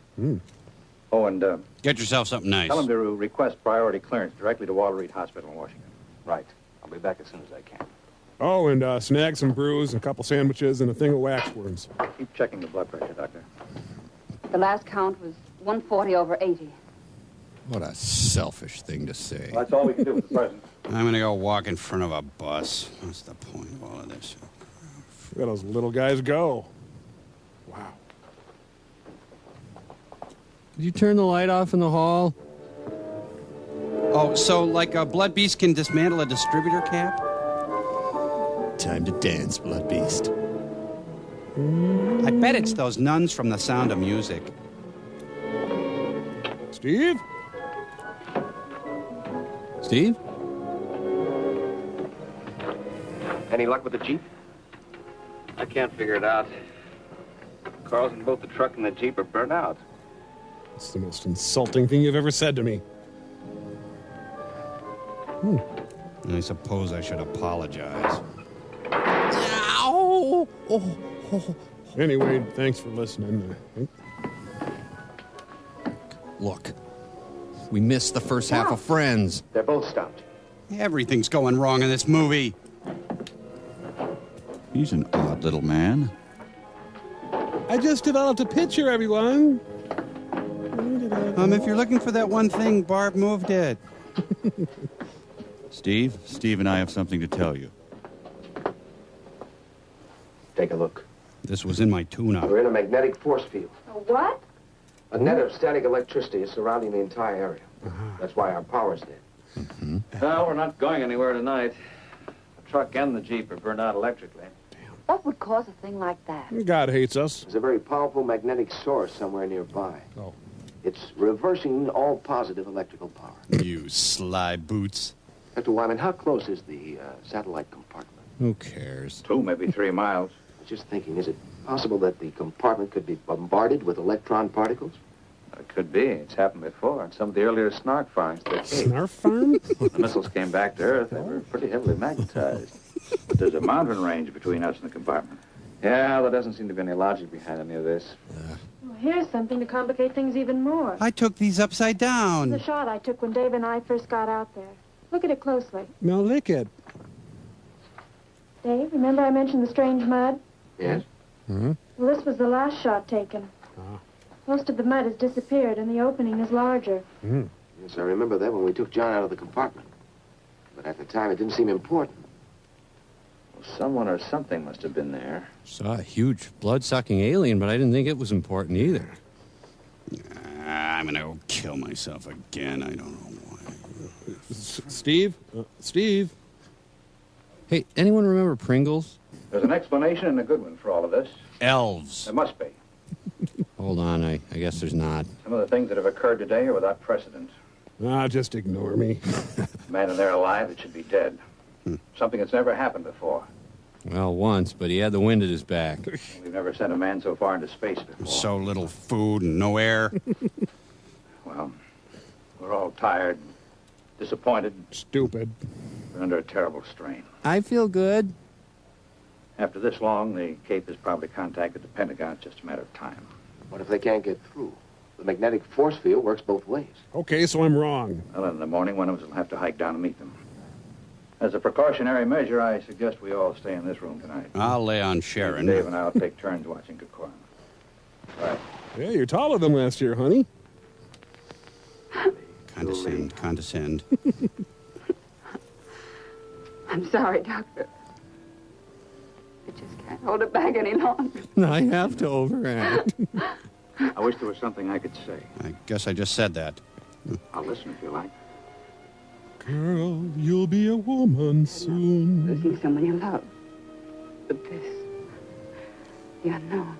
Oh, and Get yourself something nice. tell him to request priority clearance directly to Walter Reed Hospital in Washington. Right. I'll be back as soon as I can. Oh, and snacks and brews, and a couple sandwiches, and a thing of waxworms. Keep checking the blood pressure, Doctor. The last count was 140 over 80. What a selfish thing to say. Well, that's all we can do with the present. I'm going to go walk in front of a bus. What's the point of all of this? Look at those little guys go. Wow. Did you turn the light off in the hall? Oh, so like a blood beast can dismantle a distributor cap? Time to dance, Blood Beast. I bet it's those nuns from The Sound of Music. Steve? Steve? Any luck with the Jeep? I can't figure it out. Carls in both the truck and the Jeep are burnt out. It's the most insulting thing you've ever said to me. I suppose I should apologize. Ow! Anyway, thanks for listening. Look, we missed the first half of Friends. They're both stopped. Everything's going wrong in this movie. He's an odd little man. I just developed a picture, everyone. If you're looking for that one thing, Barb moved it. Steve and I have something to tell you. Take a look. This was in my tune-up. We're in a magnetic force field. A what? A net of static electricity is surrounding the entire area. That's why our power's dead. Well, we're not going anywhere tonight. The truck and the Jeep are burned out electrically. What would cause a thing like that? God hates us. There's a very powerful magnetic source somewhere nearby. Oh. It's reversing all positive electrical power. You sly boots. Dr. Wyman, how close is the satellite compartment? Who cares? 2, maybe 3 miles. I was just thinking, is it possible that the compartment could be bombarded with electron particles? It could be. It's happened before on some of the earlier snark farms. Snark farm? When the missiles came back to Earth, they were pretty heavily magnetized. But there's a mountain range between us and the compartment. Yeah, there doesn't seem to be any logic behind any of this. Well, here's something to complicate things even more. I took these upside down. The shot I took when Dave and I first got out there. Look at it closely. No, lick it. Dave, remember I mentioned the strange mud? Yes. Mm-hmm. Well, this was the last shot taken. Most of the mud has disappeared, and the opening is larger. Yes, I remember that when we took John out of the compartment. But at the time, it didn't seem important. Well, someone or something must have been there. Saw a huge blood-sucking alien, but I didn't think it was important either. I'm gonna go kill myself again. I don't know why. Steve? Steve? Hey, anyone remember Pringles? There's an explanation and a good one for all of this. Elves. There must be. Hold on, I guess there's not. Some of the things that have occurred today are without precedent. Just ignore me. A man in there alive that should be dead. Something that's never happened before. Well, once, but he had the wind at his back. We've never sent a man so far into space before. So little food and no air. Well, we're all tired, disappointed. Stupid. We're under a terrible strain. I feel good. After this long, the Cape has probably contacted the Pentagon. It's just a matter of time. What if they can't get through? The magnetic force field works both ways. Okay, so I'm wrong. Well, in the morning, one of us will have to hike down and meet them. As a precautionary measure, I suggest we all stay in this room tonight. I'll lay on Sharon. Dave and I'll take turns watching Kikuan. Right. Yeah, you're taller than last year, honey. Condescend. I'm sorry, Doctor. I just can't hold it back any longer. I have to overact. I wish there was something I could say. I guess I just said that. I'll listen if you like. Girl, you'll be a woman soon. Losing someone you love. But this, the unknown,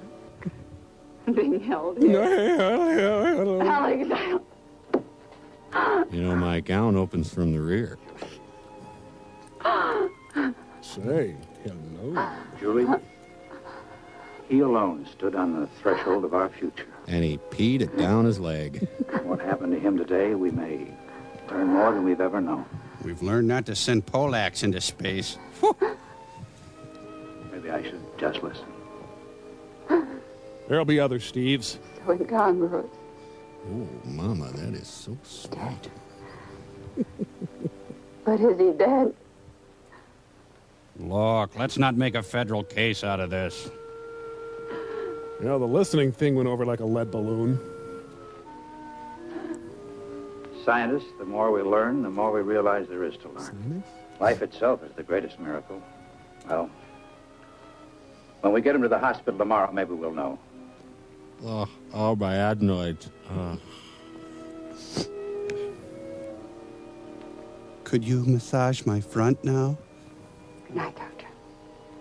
being held here. Alex, You know, my gown opens from the rear. Say, hello. Julie, he alone stood on the threshold of our future. And he peed it down his leg. What happened to him today, we may learn more than we've ever known. We've learned not to send Polax into space. Maybe I should just listen. There'll be other Steves. So incongruous. Oh, Mama, that is so sweet. But is he dead? Look, let's not make a federal case out of this. You know, the listening thing went over like a lead balloon. Scientists, the more we learn, the more we realize there is to learn. Scientists? Life itself is the greatest miracle. Well, when we get him to the hospital tomorrow, maybe we'll know. Oh, my adenoids. Could you massage my front now? Good night, Doctor.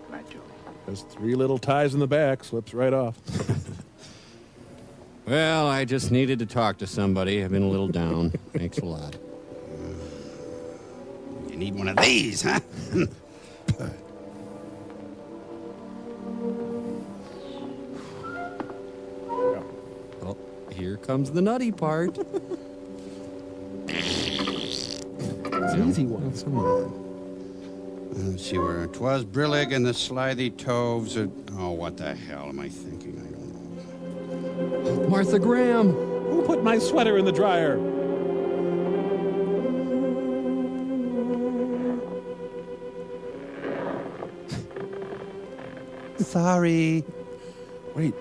Good night, Julie. There's 3 little ties in the back, slips right off. Well, I just needed to talk to somebody. I've been a little down. Thanks a lot. You need one of these, huh? comes the nutty part. It's an easy one. Let's see where 'twas brillig and the slithy toves. Oh, what the hell am I thinking? I don't know. Martha Graham. Who put my sweater in the dryer? Sorry. Wait.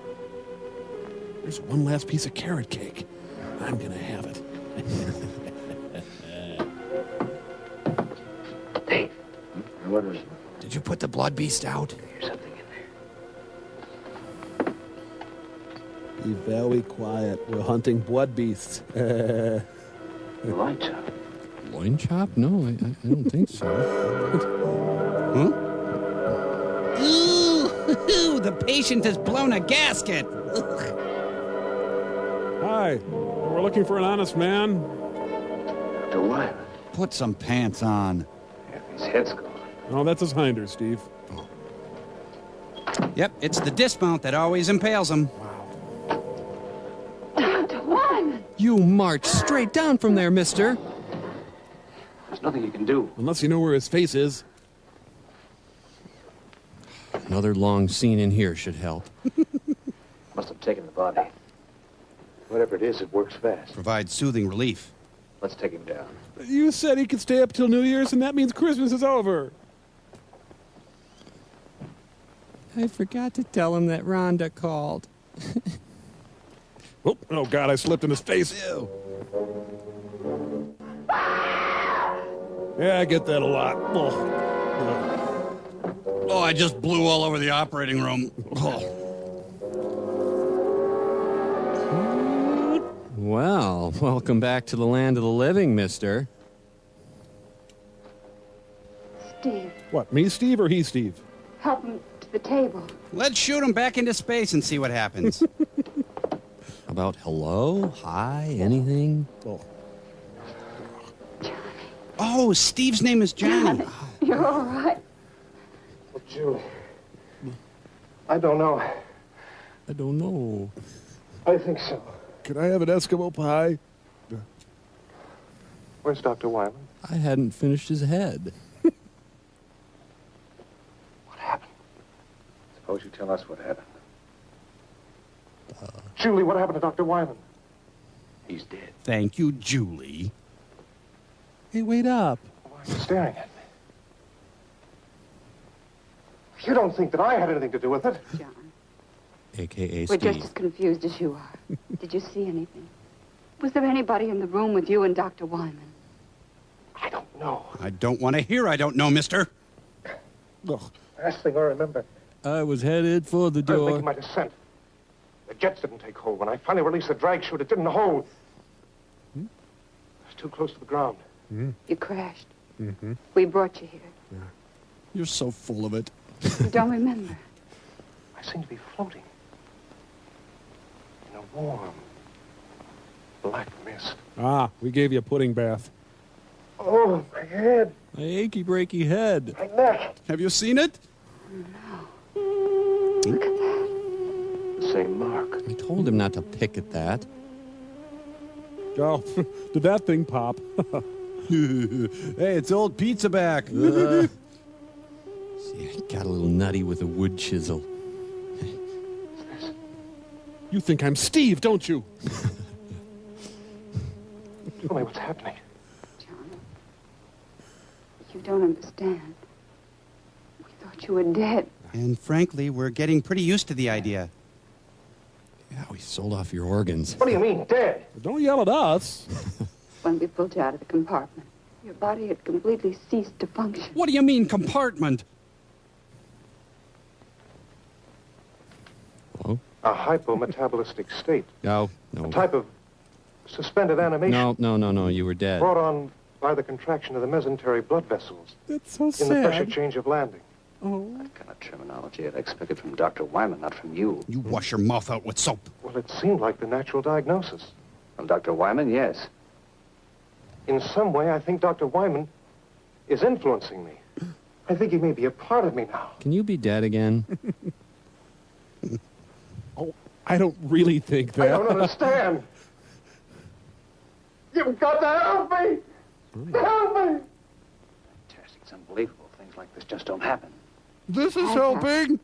There's one last piece of carrot cake. I'm going to have it. Dave. What is it? Did you put the blood beast out? There's something in Be very quiet. We're hunting blood beasts. there. Loin chop. Loin chop? No, I don't think so. Huh? Ooh, the patient has blown a gasket. Hi. We're looking for an honest man. To what? Put some pants on. His head's gone. Oh, that's his hinder, Steve. Yep, it's the dismount that always impales him. Dr. Wyman! You march straight down from there, mister. There's nothing you can do. Unless you know where his face is. Another long scene in here should help. Must have taken the body. Whatever it is, it works fast. Provides soothing relief. Let's take him down. You said he could stay up till New Year's, and that means Christmas is over. I forgot to tell him that Rhonda called. Oh, God, I slipped in his face. Ew. Yeah, I get that a lot. Oh, I just blew all over the operating room. Oh. Well, welcome back to the land of the living, mister. Steve, What, me, Steve, or he, Steve? help him to the table. Let's shoot him back into space and see what happens. About hello, hi, anything? Oh, Steve's name is Johnny. You're all right. Well, Julie, I don't know. I don't know. I think so. Could I have an Eskimo pie? Where's Dr. Wyman? I hadn't finished his head. What happened? Suppose you tell us what happened. Julie, what happened to Dr. Wyman? He's dead. Thank you, Julie. Hey, wait up. Why are you staring at me? You don't think that I had anything to do with it? John, A.K.A. we're Steve. just as confused as you are. Did you see anything? Was there anybody in the room with you and Dr. Wyman? I don't know. I don't want to hear I don't know, mister. Last thing I remember, I was headed for the I was door. making my descent. The jets didn't take hold. When I finally released the drag chute, it didn't hold. It was too close to the ground. You crashed. Mm-hmm. We brought you here. You're so full of it. You don't remember. I seemed to be floating in a warm, black mist. Ah, we gave you a pudding bath. Oh, my head, My achy breaky head. my neck. Have you seen it? Look at that. The same mark. I told him not to pick at that. Oh, did that thing pop? Hey, it's old pizza back. See, I got a little nutty with a wood chisel. You think I'm Steve, don't you? Tell me what's happening. John, you don't understand. We thought you were dead. And frankly, we're getting pretty used to the idea. Yeah, we sold off your organs. What do you mean, dead? Don't yell at us. When we pulled you out of the compartment, your body had completely ceased to function. What do you mean, compartment? Hello? A hypometabolistic state. No, A no. type of suspended animation No, you were dead. brought on by the contraction of the mesenteric blood vessels That's so in the pressure sad. change of landing. Oh. That kind of terminology I'd expected from Dr. Wyman, not from you. You wash your mouth out with soap. Well, it seemed like the natural diagnosis. From Dr. Wyman, yes. In some way, I think Dr. Wyman is influencing me. I think he may be a part of me now. Can you be dead again? Oh, I don't really think I that. don't understand. You've got to help me! Help me! Fantastic. It's unbelievable. Things like this just don't happen. This is helping.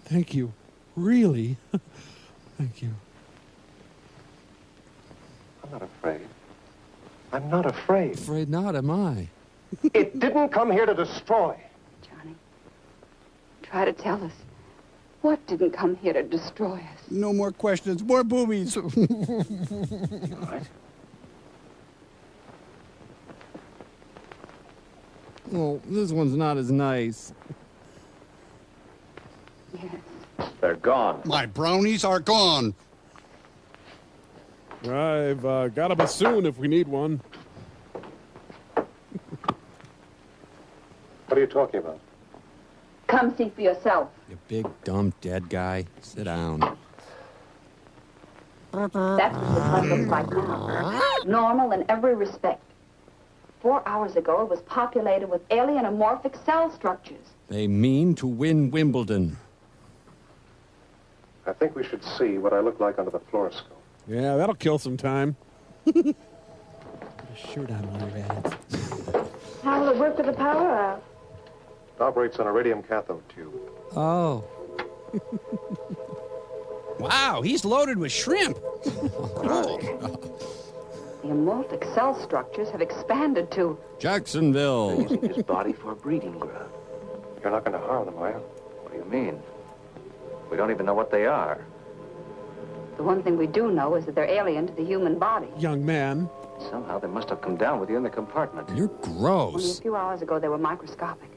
Thank you. Really? Thank you. I'm not afraid. I'm not afraid. Afraid not, am I? It didn't come here to destroy. Johnny, try to tell us. What didn't come here to destroy us? No more questions. More boobies. All right. Oh, this one's not as nice. Yes. They're gone. My brownies are gone. I've got a bassoon if we need one. What are you talking about? Come see for yourself. You big, dumb, dead guy. Sit down. That's what the blood looks like now. Normal in every respect. 4 hours ago, it was populated with alien amorphic cell structures. They mean to win Wimbledon. I think we should see what I look like under the fluoroscope. Yeah, that'll kill some time. Put a shirt on while you're at it. How will it work with the power out? It operates on a radium cathode tube. Oh. Wow, he's loaded with shrimp. The amorphic cell structures have expanded to... Jacksonville. Using his body for a breeding ground. You're not going to harm them, are you? What do you mean? We don't even know what they are. The one thing we do know is that they're alien to the human body. Young man. Somehow they must have come down with you in the compartment. You're Only a gross. few hours ago, they were microscopic.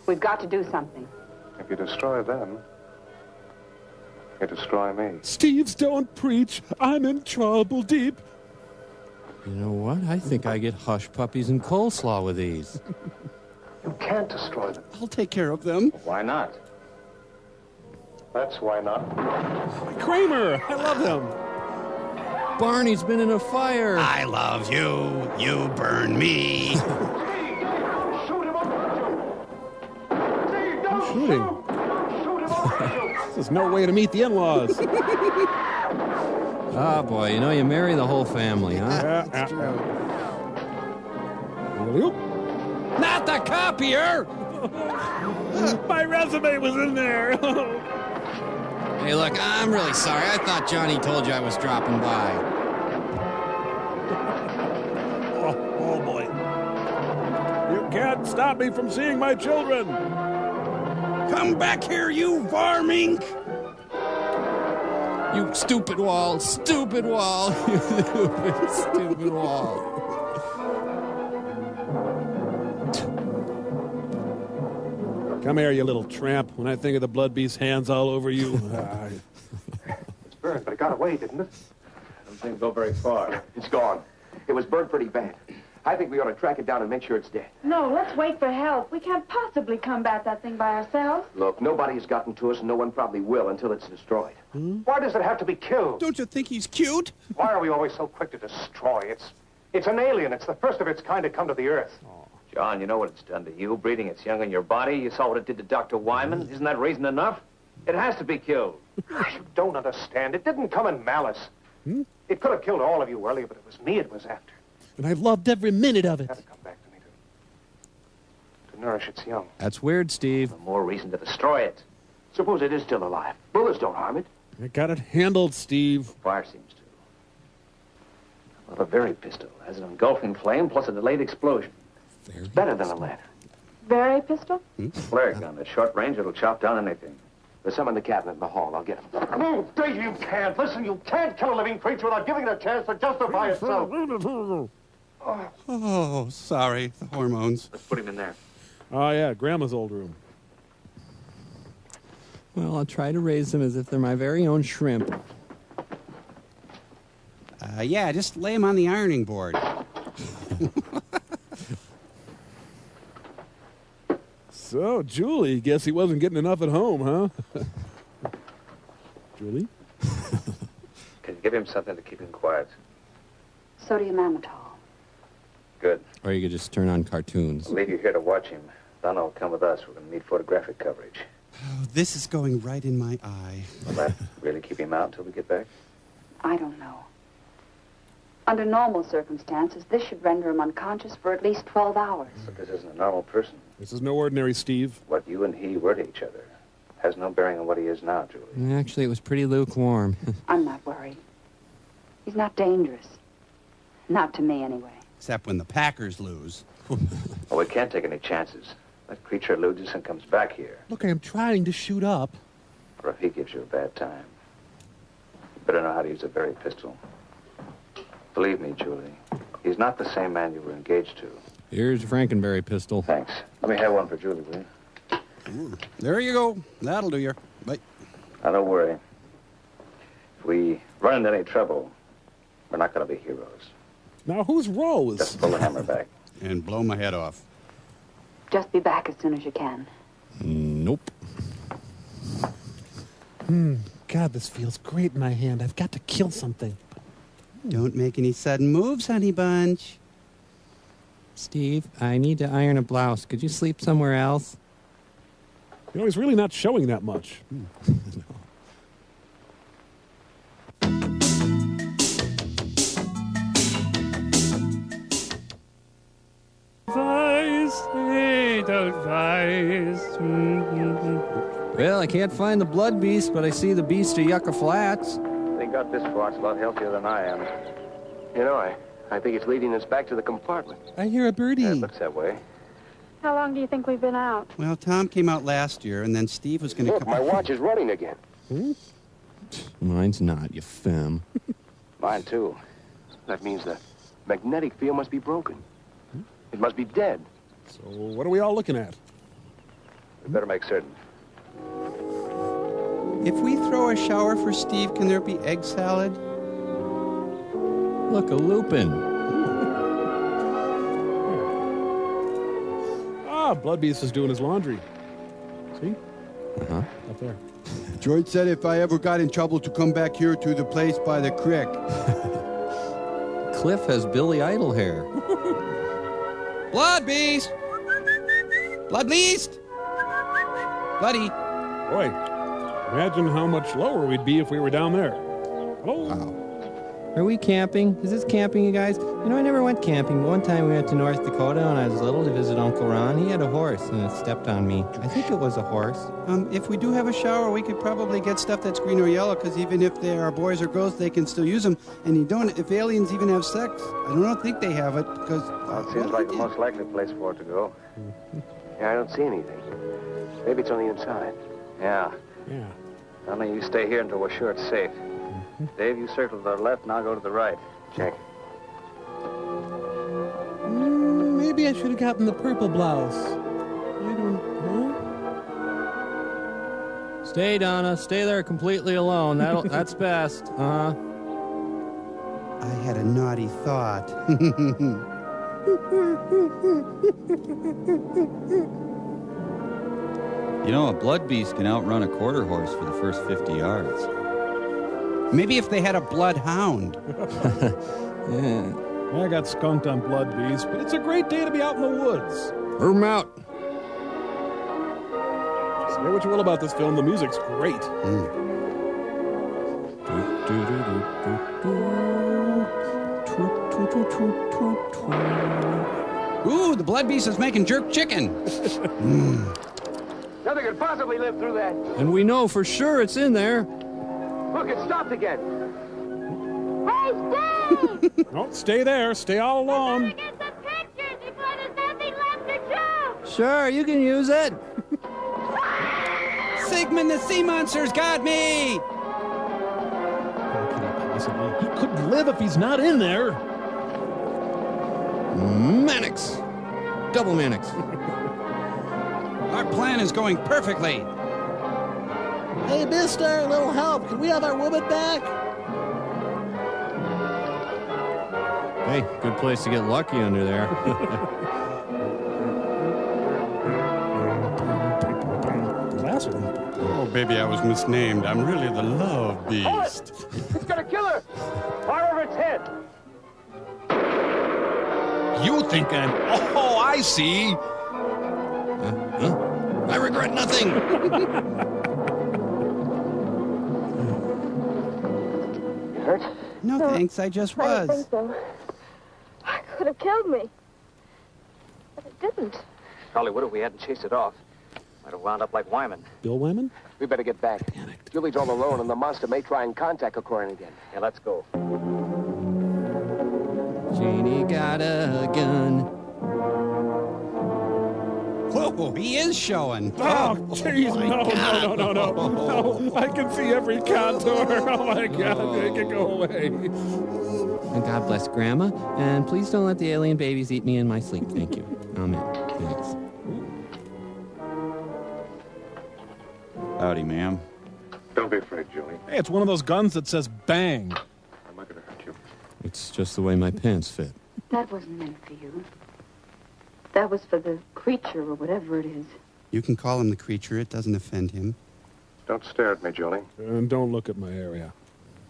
We've got to do something. If you destroy them, you destroy me. Steves, don't preach. I'm in trouble deep. You know what? I think I get hush puppies and coleslaw with these. You can't destroy them. I'll take care of them. Why not? That's why not. Kramer, I love him. Barney's been in a fire. I love you. You burn me. Shooting. There's no way to meet the in-laws. Ah, boy, you know, you marry the whole family, huh? Not the copier! My resume was in there. Hey, look, I'm really sorry. I thought Johnny told you I was dropping by. Oh, boy. You can't stop me from seeing my children. Come back here, you varmink! You stupid wall, stupid wall, you stupid wall. Come here, you little tramp. When I think of the blood beast's hands all over you. It's burned, but it got away, didn't it? I don't think it'll go very far. It's gone. It was burned pretty bad. I think we ought to track it down and make sure it's dead. No, let's wait for help. We can't possibly combat that thing by ourselves. Look, nobody's gotten to us, and no one probably will until it's destroyed. Why does it have to be killed? Don't you think he's cute? Why are we always so quick to destroy? It's an alien. It's the first of its kind to come to the Earth. John, you know what it's done to you, breeding its young in your body. You saw what it did to Dr. Wyman. Isn't that reason enough? It has to be killed. You don't understand. It didn't come in malice. It could have killed all of you earlier, but it was me it was after. And I loved every minute of it. It had to come back to me to nourish its young. That's weird, Steve. The more reason to destroy it. Suppose it is still alive. Bullets don't harm it. I got it handled, Steve. Fire seems to. Well, the very pistol has an engulfing flame plus a delayed explosion. It's better than a lantern. Very pistol? Flare gun. At short range, it'll chop down anything. There's some in the cabinet in the hall. I'll get them. No, Dave, you can't. Listen, you can't kill a living creature without giving it a chance to justify itself. Oh, sorry. The hormones. Let's put him in there. Oh, yeah, Grandma's old room. Well, I'll try to raise them as if they're my very own shrimp. Yeah, just lay him on the ironing board. So, Julie, guess he wasn't getting enough at home, huh? Julie? Can you give him something to keep him quiet? Sodium amytal. Good. Or you could just turn on cartoons. I'll leave you here to watch him. Donna will come with us. We're going to need photographic coverage. Oh, this is going right in my eye. Will that really keep him out until we get back? I don't know. Under normal circumstances, this should render him unconscious for at least 12 hours. But this isn't a normal person. This is no ordinary Steve. What you and he were to each other has no bearing on what he is now, Julie. Actually, it was pretty lukewarm. I'm not worried. He's not dangerous. Not to me, anyway. Except when the Packers lose. Well, we can't take any chances. That creature loses and comes back here. Look, I'm trying to shoot up. Or if he gives you a bad time. You better know how to use a berry pistol. Believe me, Julie, he's not the same man you were engaged to. Here's your Frankenberry pistol. Thanks. Let me have one for Julie, will you? There you go. That'll do you. Bye. Now, don't worry. If we run into any trouble, we're not going to be heroes. Now, who's Rose? Just pull the hammer back. And blow my head off. Just be back as soon as you can. Nope. God, this feels great in my hand. I've got to kill something. Don't make any sudden moves, honey bunch. Steve, I need to iron a blouse. Could you sleep somewhere else? You know, he's really not showing that much. Well, I can't find the blood beast, but I see the beast of Yucca Flats. They got this far. It's a lot healthier than I am. You know, I think it's leading us back to the compartment. I hear a birdie. Yeah, it looks that way. How long do you think we've been out? Well, Tom came out last year, and then Steve was going to Look, my watch is running again. Mine's not, you femme. Mine, too. That means the magnetic field must be broken. It must be dead. So what are we all looking at? We better make certain. If we throw a shower for Steve, can there be egg salad? Look, a lupin. Blood Beast is doing his laundry. See? Uh-huh. Up there. George said if I ever got in trouble to come back here to the place by the creek. Cliff has Billy Idol hair. Blood beast! Blood beast! Bloody. Boy, imagine how much lower we'd be if we were down there. Oh. Wow. Are we camping? Is this camping, you guys? You know, I never went camping. One time we went to North Dakota when I was little to visit Uncle Ron. He had a horse and it stepped on me. I think it was a horse. If we do have a shower, we could probably get stuff that's green or yellow, because even if they are boys or girls, they can still use them. And you don't, if aliens even have sex, I don't think they have it, because... Well, it seems like the most likely place for it to go. Yeah, I don't see anything. Maybe it's on the inside. Yeah. Yeah. Only you stay here until we're sure it's safe. Dave, you circle to the left, and I'll go to the right. Check. Maybe I should have gotten the purple blouse. I don't know. Stay, Donna. Stay there completely alone. That's best. Uh-huh. I had a naughty thought. You know, a blood beast can outrun a quarter horse for the first 50 yards. Maybe if they had a bloodhound. Yeah. I got skunked on Blood Beast, but it's a great day to be out in the woods. Urm out. Say what you will about this film, the music's great. Ooh, the blood beast is making jerk chicken. Nothing could possibly live through that. And we know for sure it's in there. Look, it stopped again. Hey, Steve! Don't stay there. Stay all alone. Get some pictures before there's nothing left to show. Sure, you can use it. Sigmund the sea monster's got me! How could he possibly? He couldn't live if he's not in there. Mannix. Double Mannix. Our plan is going perfectly. Hey, mister, a little help. Can we have our woman back? Hey, good place to get lucky under there. Oh, baby, I was misnamed. I'm really the love beast. It's gonna kill her. Fire over its head. You think I'm... Oh, I see. I regret nothing. You hurt? No, thanks. I just I don't was. think so. It could have killed me. But it didn't. Probably would if we hadn't chased it off. Might have wound up like Wyman. Bill Wyman? We better get back. Julie's all alone, and the monster may try and contact O'Corin again. Yeah, let's go. Janie got a gun. Whoa, he is showing. Oh, jeez, no. I can see every contour. Oh, my God, make it go away. And God bless Grandma. And please don't let the alien babies eat me in my sleep. Thank you. Amen. Thanks. Howdy, ma'am. Don't be afraid, Julie. Hey, it's one of those guns that says bang. I'm not going to hurt you. It's just the way my pants fit. That wasn't meant for you. That was for the creature or whatever it is. You can call him the creature. It doesn't offend him. Don't stare at me, Julie. And don't look at my area.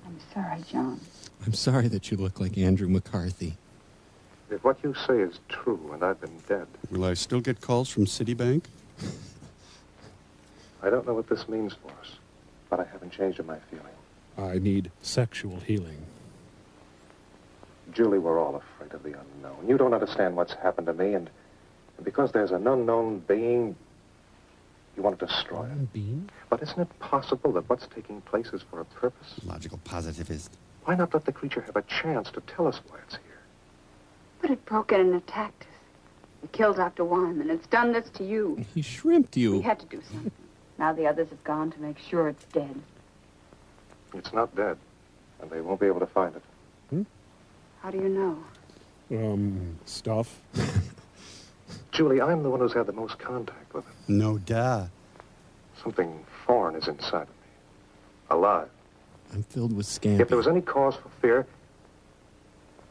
I'm sorry, John. I'm sorry that you look like Andrew McCarthy. If what you say is true and I've been dead, Will I still get calls from Citibank? I don't know what this means for us, but I haven't changed in my feeling. I need sexual healing. Julie, we're all afraid of the unknown. You don't understand what's happened to me, and because there's an unknown being, you want to destroy it. Being? But isn't it possible that what's taking place is for a purpose? Logical positivist. Why not let the creature have a chance to tell us why it's here? But it broke in and attacked us. It killed Dr. Wyman. It's done this to you. He shrimped you. We had to do something. Now the others have gone to make sure it's dead. It's not dead, and they won't be able to find it. How do you know? Stuff. Julie, I'm the one who's had the most contact with it. No duh. Something foreign is inside of me. Alive. I'm filled with scampi. If there was any cause for fear,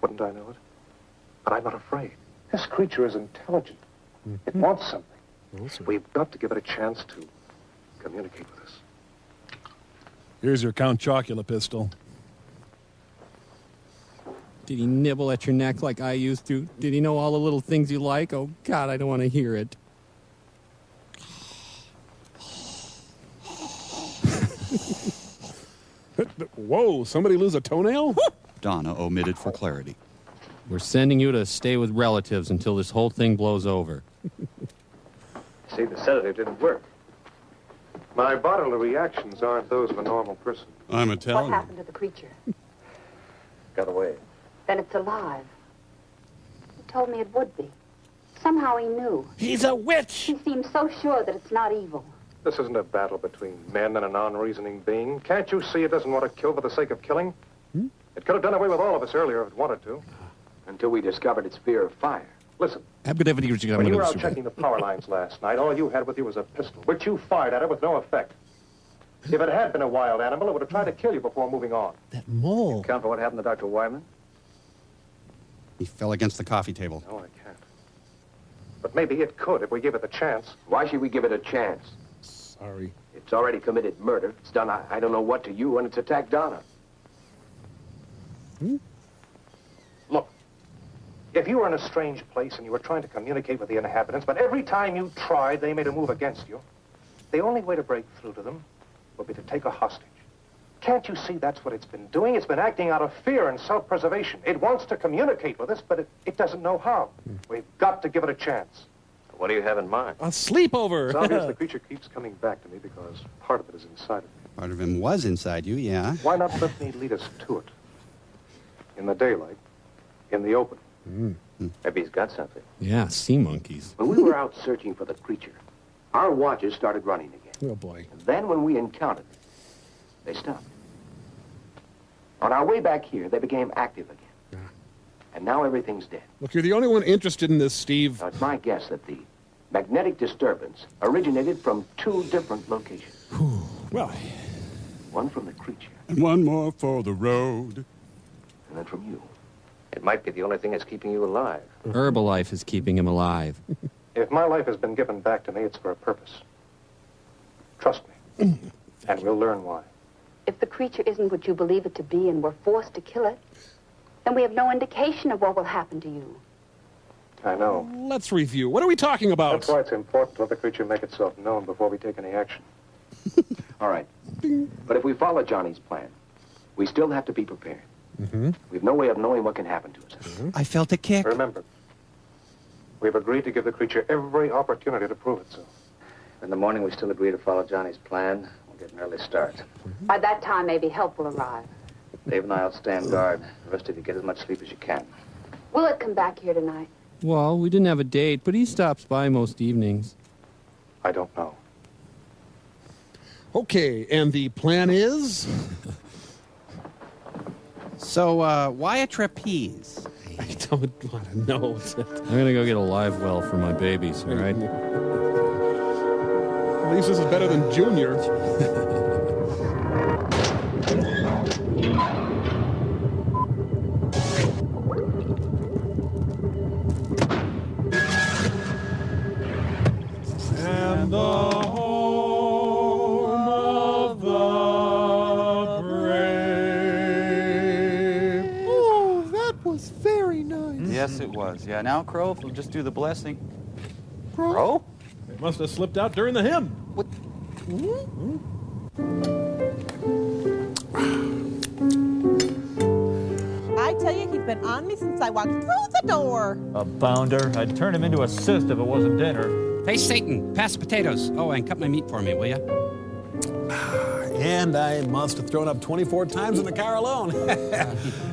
wouldn't I know it? But I'm not afraid. This creature is intelligent. It wants something. We've got to give it a chance to communicate with us. Here's your Count Chocula pistol. Did he nibble at your neck like I used to? Did he know all the little things you like? Oh, God, I don't want to hear it. Whoa, somebody lose a toenail? Donna omitted for clarity. We're sending you to stay with relatives until this whole thing blows over. See, the sedative didn't work. My bodily reactions aren't those of a normal person. I'm What Italian. happened to the creature? Got away. Then it's alive. He told me it would be. Somehow he knew. He's a witch! He seems so sure that it's not evil. This isn't a battle between men and a non-reasoning being. Can't you see it doesn't want to kill for the sake of killing? It could have done away with all of us earlier if it wanted to. Until we discovered its fear of fire. Listen, I'm going when you were out checking the power lines last night, all you had with you was a pistol, which you fired at it with no effect. If it had been a wild animal, it would have tried to kill you before moving on. That mole. Account for what happened to Dr. Wyman? He fell against the coffee table. No, I can't. But maybe it could if we give it the chance. Why should we give it a chance? Sorry. It's already committed murder. It's done I don't know what to you, and it's attacked Donna. Look, if you were in a strange place and you were trying to communicate with the inhabitants, but every time you tried, they made a move against you, the only way to break through to them would be to take a hostage. Can't you see that's what it's been doing? It's been acting out of fear and self-preservation. It wants to communicate with us, but it doesn't know how. We've got to give it a chance. What do you have in mind? A sleepover! It's obvious the creature keeps coming back to me because part of it is inside of me. Part of him was inside you, yeah. Why not let me lead us to it? In the daylight, in the open. Maybe he's got something. Yeah, sea monkeys. When we were out searching for the creature, our watches started running again. Oh, boy. And then when we encountered it, they stopped. On our way back here, they became active again. And now everything's dead. Look, you're the only one interested in this, Steve. Now, it's my guess that the magnetic disturbance originated from two different locations. Well, one from the creature, And one more for the road. and then from you. It might be the only thing that's keeping you alive. Herbalife is keeping him alive. If my life has been given back to me, it's for a purpose. Trust me. And we'll learn why. If the creature isn't what you believe it to be and we're forced to kill it, then we have no indication of what will happen to you. I know. Let's review. What are we talking about? That's why it's important to let the creature make itself known before we take any action. All right. But if we follow Johnny's plan, we still have to be prepared. We've no way of knowing what can happen to us. I felt a kick. Remember, we've agreed to give the creature every opportunity to prove itself. In the morning, we still agree to follow Johnny's plan. We'll get an early start. By that time, maybe help will arrive. Dave and I will stand guard. The rest of you get as much sleep as you can. Will it come back here tonight? Well, we didn't have a date, but he stops by most evenings. I don't know. Okay, and the plan is? So, why a trapeze? I don't want to know. I'm going to go get a live well for my babies, all right? At least this is better than Junior. And the home of the brave. Oh, that was very nice. Yes, it was. Yeah, now, Crow, if we'll just do the blessing. Crow? It must have slipped out during the hymn. What? I tell you, he's been on me since I walked through the door. A bounder. I'd turn him into a cyst if it wasn't dinner. Hey, Satan, pass the potatoes. Oh, and cut my meat for me, will ya? And I must have thrown up 24 times in the car alone.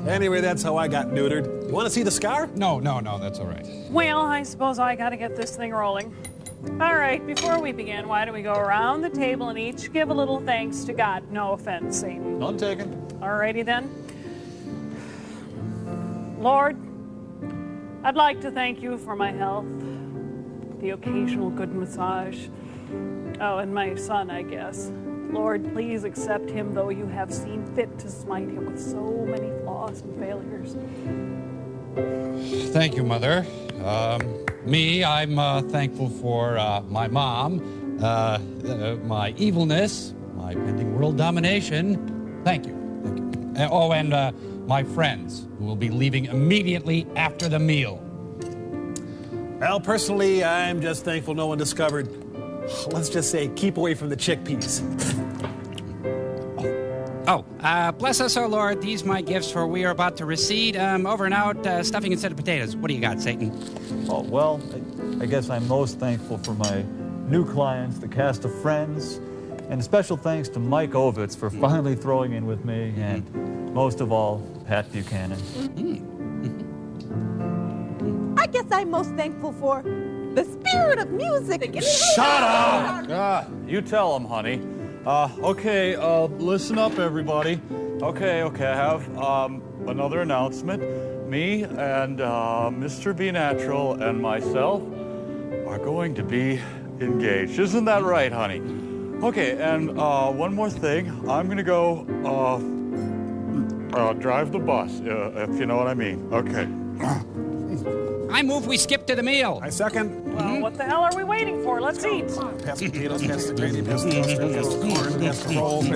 Anyway, that's how I got neutered. You want to see the scar? No, that's all right. Well, I suppose I gotta get this thing rolling. All right, before we begin, why don't we go around the table and each give a little thanks to God? No offense, Satan. None taken. All righty then. Lord, I'd like to thank you for my health, the occasional good massage. Oh, and my son, I guess. Lord, please accept him, though you have seen fit to smite him with so many flaws and failures. Thank you, Mother. I'm thankful for my mom, my evilness, my pending world domination. Thank you. And my friends, who will be leaving immediately after the meal. Well, personally, I'm just thankful no one discovered, let's just say, keep away from the chickpeas. Bless us, O Lord. These my gifts, for we are about to recede. Over and out, stuffing instead of potatoes. What do you got, Satan? Oh, well, I guess I'm most thankful for my new clients, the cast of Friends, and special thanks to Mike Ovitz for finally throwing in with me, and most of all, Pat Buchanan. I guess I'm most thankful for the spirit of music. Shut up! You tell him, honey. Okay, listen up, everybody. Okay, I have another announcement. Me and Mr. B Natural and myself are going to be engaged. Isn't that right, honey? Okay, and one more thing. I'm going to go drive the bus, if you know what I mean. Okay. I move we skip to the meal. I second. Well, what the hell are we waiting for? Let's eat. Pass the potatoes, pass the gravy, pass the mustard, pass the corn, pass the rolls.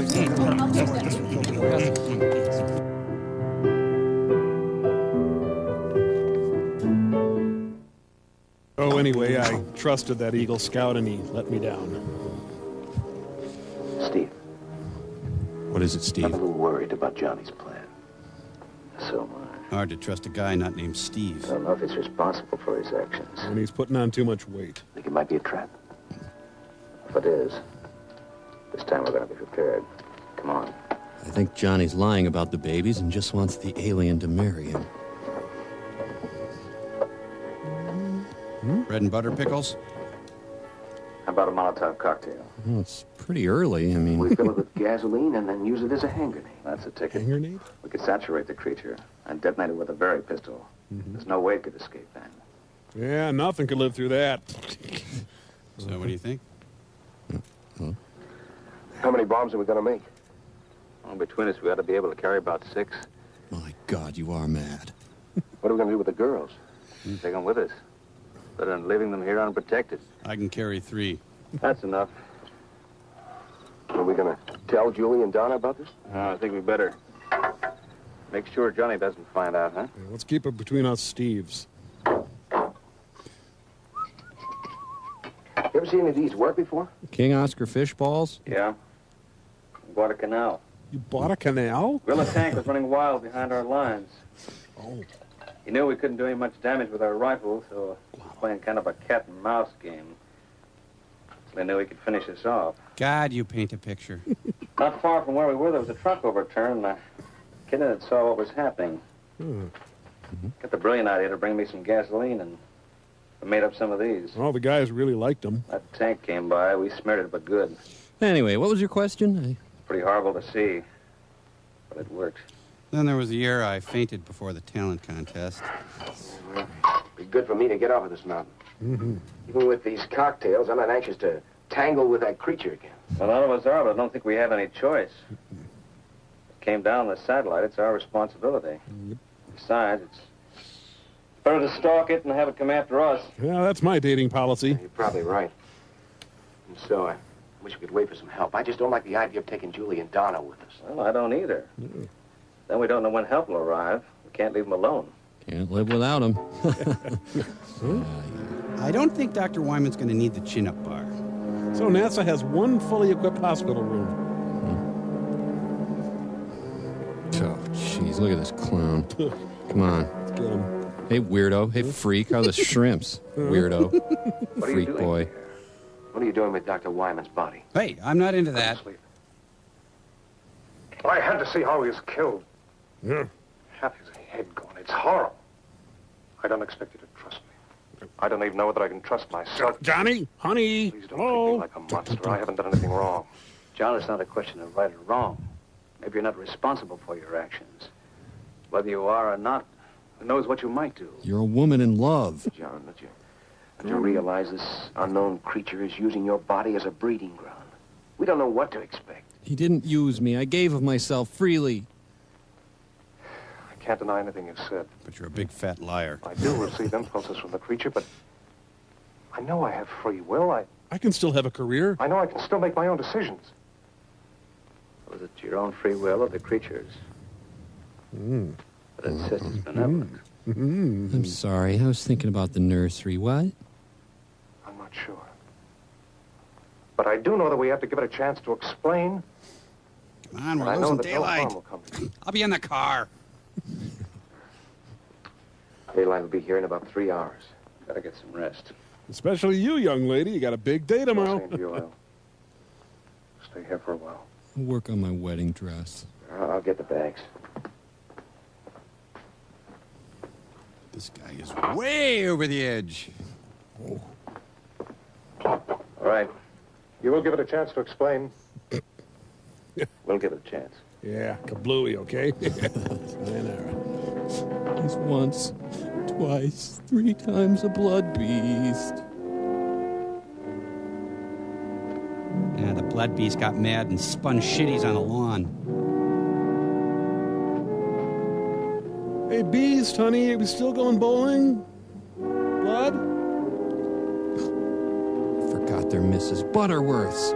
Oh, anyway, I trusted that Eagle Scout and he let me down. Steve. What is it, Steve? I'm a little worried about Johnny's plan. So am I. Hard to trust a guy not named Steve. I don't know if he's responsible for his actions. And he's putting on too much weight. I think it might be a trap. If it is, this time we're going to be prepared. Come on. I think Johnny's lying about the babies and just wants the alien to marry him. Bread and butter pickles? How about a Molotov cocktail? Well, it's pretty early. I mean... We fill it with gasoline and then use it as a hand grenade. That's a ticket. Hand grenade? We could saturate the creature and detonate it with a berry pistol. There's no way it could escape then. Yeah, nothing could live through that. So what do you think? How many bombs are we going to make? Well, between us, we ought to be able to carry about 6. My God, you are mad. What are we going to do with the girls? Take them with us. Better than leaving them here unprotected. I can carry 3. That's enough. Are we going to tell Julie and Donna about this? I think we better. Make sure Johnny doesn't find out, huh? Yeah, let's keep it between us Steves. ever seen any of these work before? King Oscar fish balls? Yeah. Bought a canal. You bought a canal? Gorilla tank was running wild behind our lines. Oh. He knew we couldn't do any much damage with our rifle, so he was playing kind of a cat and mouse game. So they knew he could finish us off. God, you paint a picture. Not far from where we were, there was a truck overturned, and a kid in it saw what was happening. Got the brilliant idea to bring me some gasoline, and I made up some of these. Oh, the guys really liked them. That tank came by. We smeared it, but good. Anyway, what was your question? Pretty horrible to see, but it worked. Then there was the year I fainted before the talent contest. Be good for me to get off of this mountain. Even with these cocktails, I'm not anxious to tangle with that creature again. A lot of us are, but I don't think we have any choice. It came down the satellite. It's our responsibility. Besides, it's better to stalk it and have it come after us. Yeah, that's my dating policy. You're probably right. And so I wish we could wait for some help. I just don't like the idea of taking Julie and Donna with us. Well, I don't either. Then we don't know when help will arrive. We can't leave them alone. Can't live without him. I don't think Dr. Wyman's going to need the chin-up bar. So NASA has one fully equipped hospital room. Oh, jeez, look at this clown. Come on. Let's get him. Hey, weirdo. Hey, freak. How are the shrimps? Weirdo. What are you Freak doing boy. here? What are you doing with Dr. Wyman's body? Hey, I'm not into that. I had to see how he was killed. Yeah. Half his head gone. It's horrible. I don't expect you to trust me. I don't even know whether I can trust myself. Johnny, honey. Please don't treat me like a monster. I haven't done anything wrong. John, it's not a question of right or wrong. Maybe you're not responsible for your actions. Whether you are or not, who knows what you might do. You're a woman in love. John, don't you realize this unknown creature is using your body as a breeding ground? We don't know what to expect. He didn't use me. I gave of myself freely. I can't deny anything you've said. But you're a big fat liar. I do receive impulses from the creature, but I know I have free will. I can still have a career. I know I can still make my own decisions. Was it your own free will or the creature's? But it says it's benevolent. I'm sorry. I was thinking about the nursery. What? I'm not sure. But I do know that we have to give it a chance to explain. Come on, we're I know losing that no daylight. harm will come to you. I'll be in the car. Daylight will be here in about 3 hours. Gotta get some rest. Especially you, young lady. You got a big day tomorrow. Same to you. I'll stay here for a while. I'll work on my wedding dress. I'll get the bags. This guy is way over the edge. All right. You will give it a chance to explain. We'll give it a chance. Yeah, kablooey, okay? He's once, twice, 3 times a blood beast. Yeah, the blood beast got mad and spun shitties on a lawn. Hey, Beast, honey, are we still going bowling? Blood? Forgot they're Mrs. Butterworth's.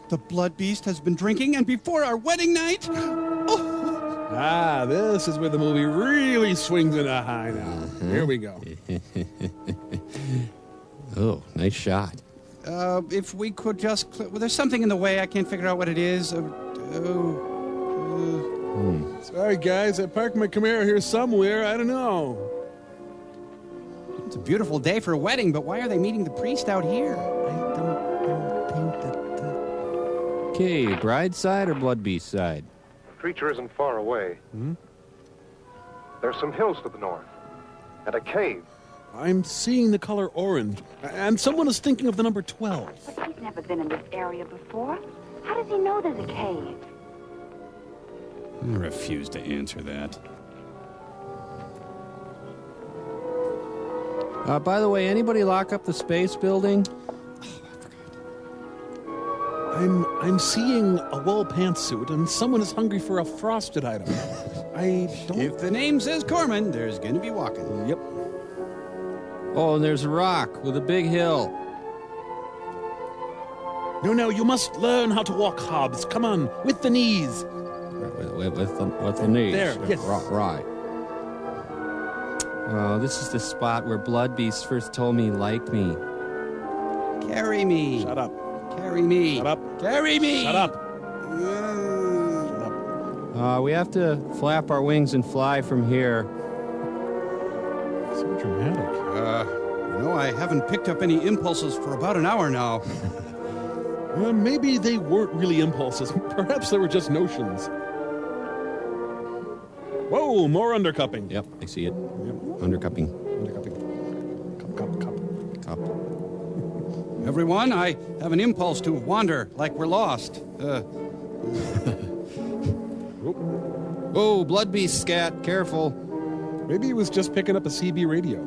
The blood beast has been drinking, and before our wedding night... Oh. Ah, this is where the movie really swings into high now. Here we go. Oh, nice shot. If we could just... Well, there's something in the way. I can't figure out what it is. Sorry, guys. I parked my Camaro here somewhere. I don't know. It's a beautiful day for a wedding, but why are they meeting the priest out here? Okay, bride side or blood beast side? The creature isn't far away. There's some hills to the north. And a cave. I'm seeing the color orange. And someone is thinking of the number 12. But he's never been in this area before. How does he know there's a cave? I refuse to answer that. By the way, anybody lock up the space building? I'm seeing a wool pantsuit, and someone is hungry for a frosted item. I don't... If the name says Corman, there's going to be walking. Yep. Oh, and there's a rock with a big hill. No, you must learn how to walk, Hobbs. Come on, with the knees. With the knees. There, yes. Right. Oh, this is the spot where Blood Beast first told me he liked me. Carry me. Shut up. Carry me. Shut up. Carry me. Shut up. We have to flap our wings and fly from here. So dramatic. I haven't picked up any impulses for about an hour now. Maybe they weren't really impulses. Perhaps they were just notions. Whoa, more undercupping. Yep, I see it. Yep. Undercupping. Cup. Everyone, I have an impulse to wander like we're lost. Oh, Blood Beast scat, careful. Maybe he was just picking up a CB radio.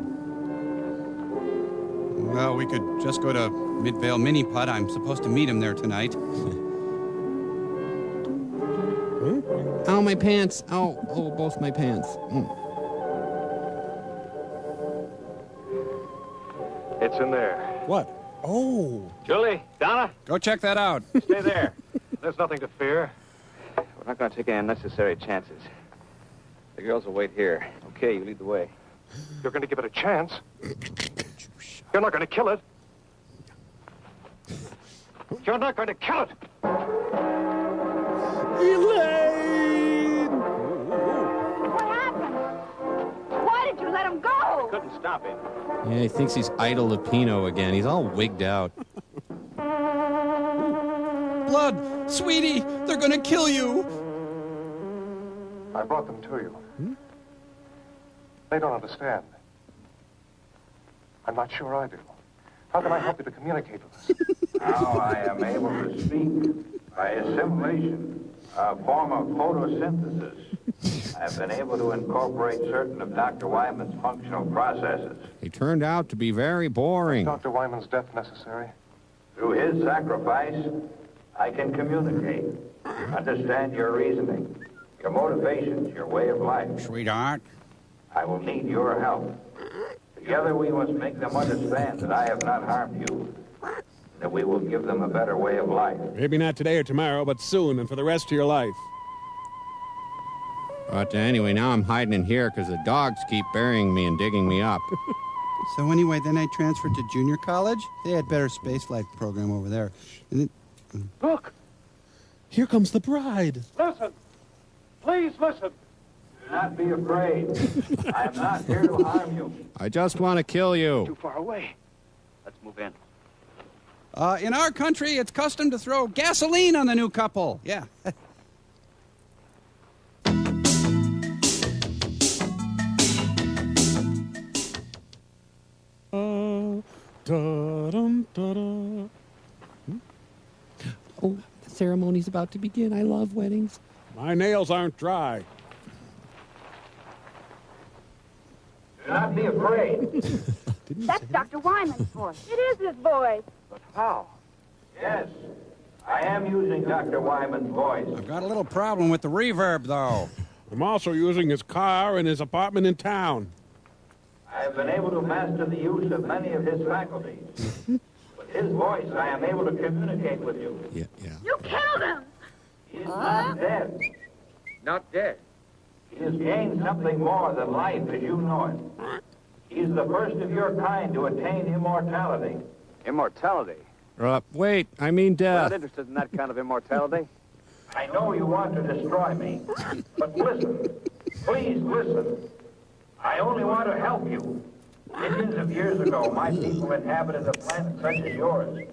Well, we could just go to Midvale Mini Putt. I'm supposed to meet him there tonight. Ow, my pants. Ow, both my pants. It's in there. What? Oh. Julie, Donna, Go check that out. stay there. There's nothing to fear. We're not going to take any unnecessary chances. The girls will wait here. Okay, you lead the way. You're going to give it a chance? You're not going to kill it? You're not going to kill it! Elaine! What happened? Why did you let him go? Couldn't stop him. Yeah, he thinks he's Idol Lupino again. He's all wigged out. Blood, sweetie, they're gonna kill you. I brought them to you. They don't understand. I'm not sure I do. How can I help you to communicate with them? Now I am able to speak by assimilation, a form of photosynthesis. I've been able to incorporate certain of Dr. Wyman's functional processes. He turned out to be very boring. Dr. Wyman's death necessary? Through his sacrifice, I can communicate, understand your reasoning, your motivations, your way of life. Sweetheart. I will need your help. Together we must make them understand that I have not harmed you, that we will give them a better way of life. Maybe not today or tomorrow, but soon and for the rest of your life. But anyway, now I'm hiding in here because the dogs keep burying me and digging me up. So anyway, then I transferred to junior college. They had better spaceflight program over there. And Look! Here comes the bride. Listen! Please listen! Do not be afraid. I am not here to harm you. I just want to kill you. Too far away. Let's move in. in our country, it's custom to throw gasoline on the new couple. Yeah. Oh, the ceremony's about to begin. I love weddings. My nails aren't dry. Do not be afraid. That's Dr. Wyman's voice. It is his voice. But how? Yes, I am using Dr. Wyman's voice. I've got a little problem with the reverb, though. I'm also using his car and his apartment in town. I have been able to master the use of many of his faculties. With his voice, I am able to communicate with you. Yeah. You killed him! He is not dead. Not dead. He has gained something more than life as you know it. He is the first of your kind to attain immortality. Immortality? Wait, I mean We're death. not interested in that kind of immortality. I know you want to destroy me, but listen. Please listen. I only want to help you. Millions of years ago, my people inhabited a planet such as yours.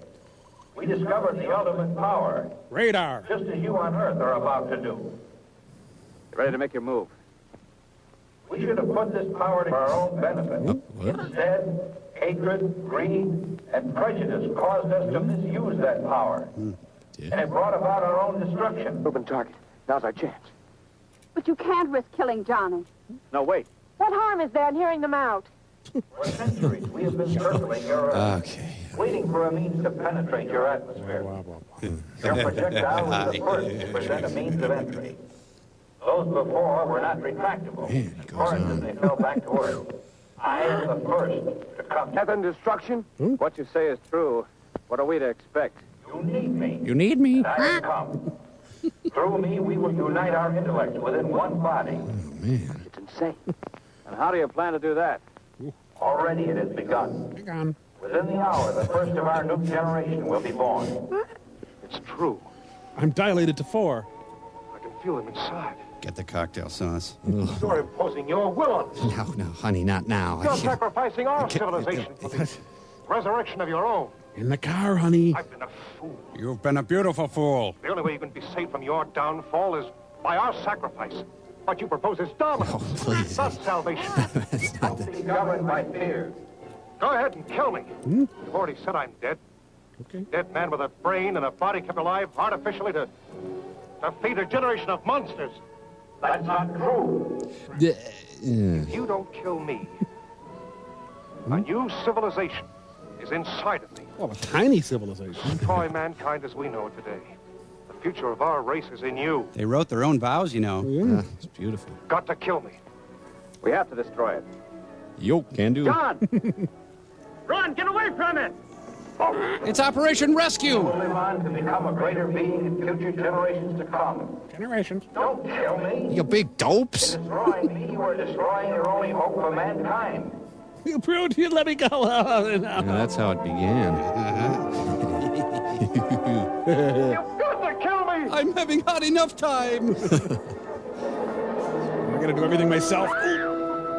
We discovered the ultimate power. Radar. Just as you on Earth are about to do. You ready to make your move? We should have put this power to our own benefit. Instead, hatred, greed, and prejudice caused us to misuse that power. And it brought about our own destruction. Moving target. Now's our chance. But you can't risk killing Johnny. No, wait. What harm is there in hearing them out? For centuries, we have been circling your Earth, waiting for a means to penetrate your atmosphere. Your projectile was the first to present a means of entry. Those before were not retractable. For instance, they fell back to Earth. I am the first to come. Death and destruction? What you say is true. What are we to expect? You need me. You need me? And I have come. Through me, we will unite our intellects within one body. Oh, man. It's insane. And how do you plan to do that? Already it has begun. Within the hour, the first of our new generation will be born. It's true. I'm dilated to 4. I can feel him inside. Get the cocktail sauce. You're imposing your will on us. No, honey, not now. You're sacrificing our civilization for the resurrection of your own. In the car, honey. I've been a fool. You've been a beautiful fool. The only way you can be saved from your downfall is by our sacrifice. What you propose is dominance. Oh, please. Not salvation. Don't be governed by fear. Go ahead and kill me. You've already said I'm dead. Okay. Dead man with a brain and a body kept alive artificially to feed a generation of monsters. That's not true. If you don't kill me, a new civilization is inside of me. Well, a tiny civilization. Destroy mankind as we know it today. The future of our race is in you. They wrote their own vows, you know. It's beautiful. Got to kill me. We have to destroy it. Yo, can do. John! Run! Get away from it! It's Operation Rescue! Only man can become a greater being in future generations to come. Generations. Don't kill me. You big dopes. In destroying me, you are destroying your only hope for mankind. You proved you'd let me go. That's how it began. You've got to kill me! I'm having had enough time! I'm gonna do everything myself.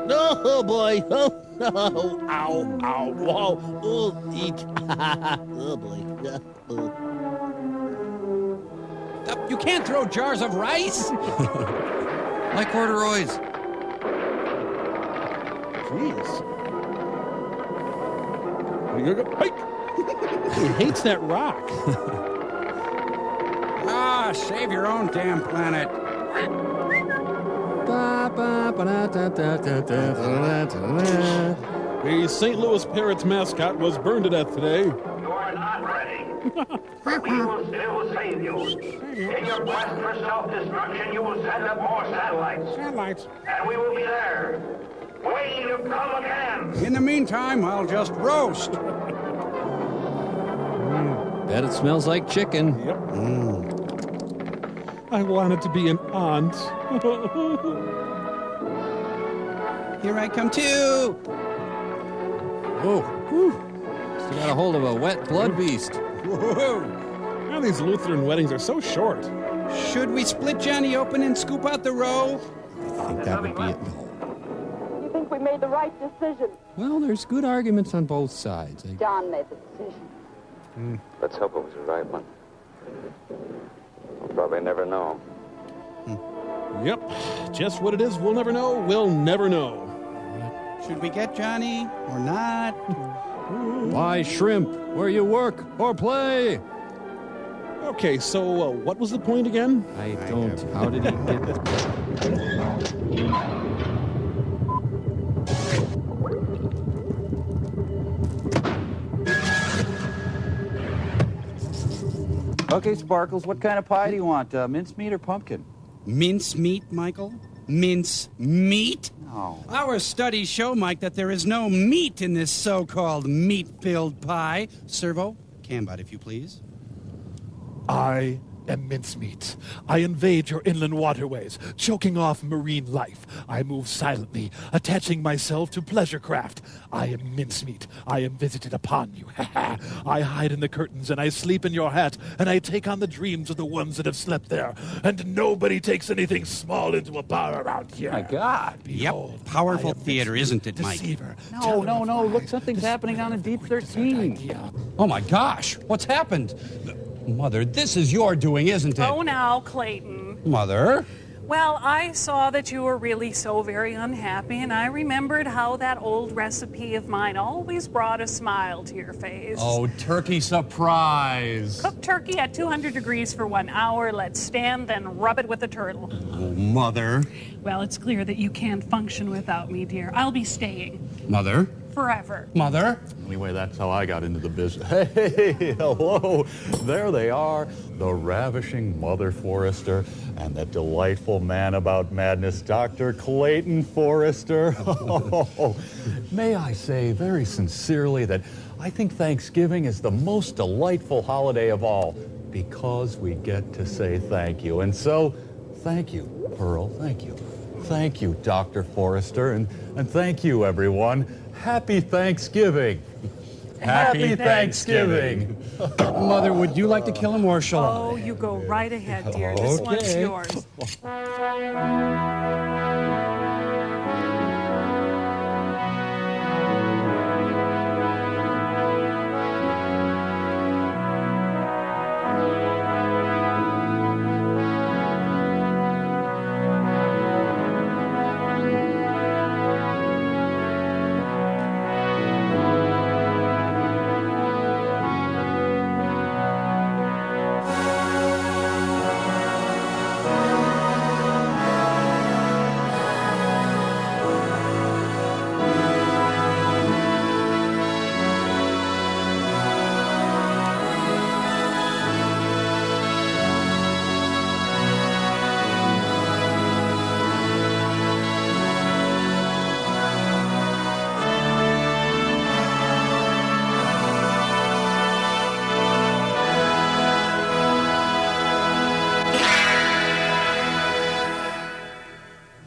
Oh boy. Oh, oh, ow, ow, whoa. Oh, eek. Oh boy. You can't throw jars of rice! Like corduroys. Jeez. He hates that rock. Save your own damn planet. The St. Louis Pirates mascot was burned to death today. You are not ready. We will still save you. In your quest for self-destruction, you will send up more satellites. And we will be there, waiting to come again. In the meantime, I'll just roast. Bet it smells like chicken. Yep. I wanted to be an aunt. Here I come too. Whoa. Still got a hold of a wet blood beast. Whoa. Now these Lutheran weddings are so short. Should we split Johnny open and scoop out the roe? I think that would be it. You think we made the right decision? Well, there's good arguments on both sides. John made the decision. Let's hope it was the right one. We'll probably never know. Yep. Just what it is, we'll never know. We'll never know. Should we get Johnny or not? Why shrimp? Where you work or play? Okay, so what was the point again? I don't. How did he get this? Okay, Sparkles, what kind of pie do you want? Mincemeat or pumpkin? Mince meat, Michael? Mince meat? No. Our studies show, Mike, that there is no meat in this so-called meat-filled pie. Servo, Cambot, if you please. I am mincemeat. I invade your inland waterways, choking off marine life. I move silently, attaching myself to pleasure craft. I am mincemeat. I am visited upon you. I hide in the curtains, and I sleep in your hat, and I take on the dreams of the ones that have slept there. And nobody takes anything small into a bar around here. My God. Behold, yep. Powerful theater, isn't it, Mike? Deceiver. No. Look, something's happening on a Deep 13. Oh, my gosh. What's happened? Mother, this is your doing, isn't it? Oh, now, Clayton. Mother? Well, I saw that you were really so very unhappy, and I remembered how that old recipe of mine always brought a smile to your face. Oh, turkey surprise. Cook turkey at 200 degrees for 1 hour, let stand, then rub it with a turtle. Oh, Mother. Well, it's clear that you can't function without me, dear. I'll be staying. Mother? Forever. Mother? Anyway, that's how I got into the business. Hey, hello. There they are, the ravishing Mother Forrester and that delightful man about madness, Dr. Clayton Forrester. May I say very sincerely that I think Thanksgiving is the most delightful holiday of all because we get to say thank you. And so, thank you, Pearl, thank you. Thank you, Dr. Forrester, and thank you, everyone. Happy Thanksgiving. Happy Thanksgiving. Mother, would you like to kill him or shall I? Oh, you go right ahead, dear. This one's Okay. yours.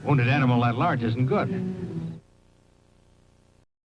Wounded animal that large isn't good.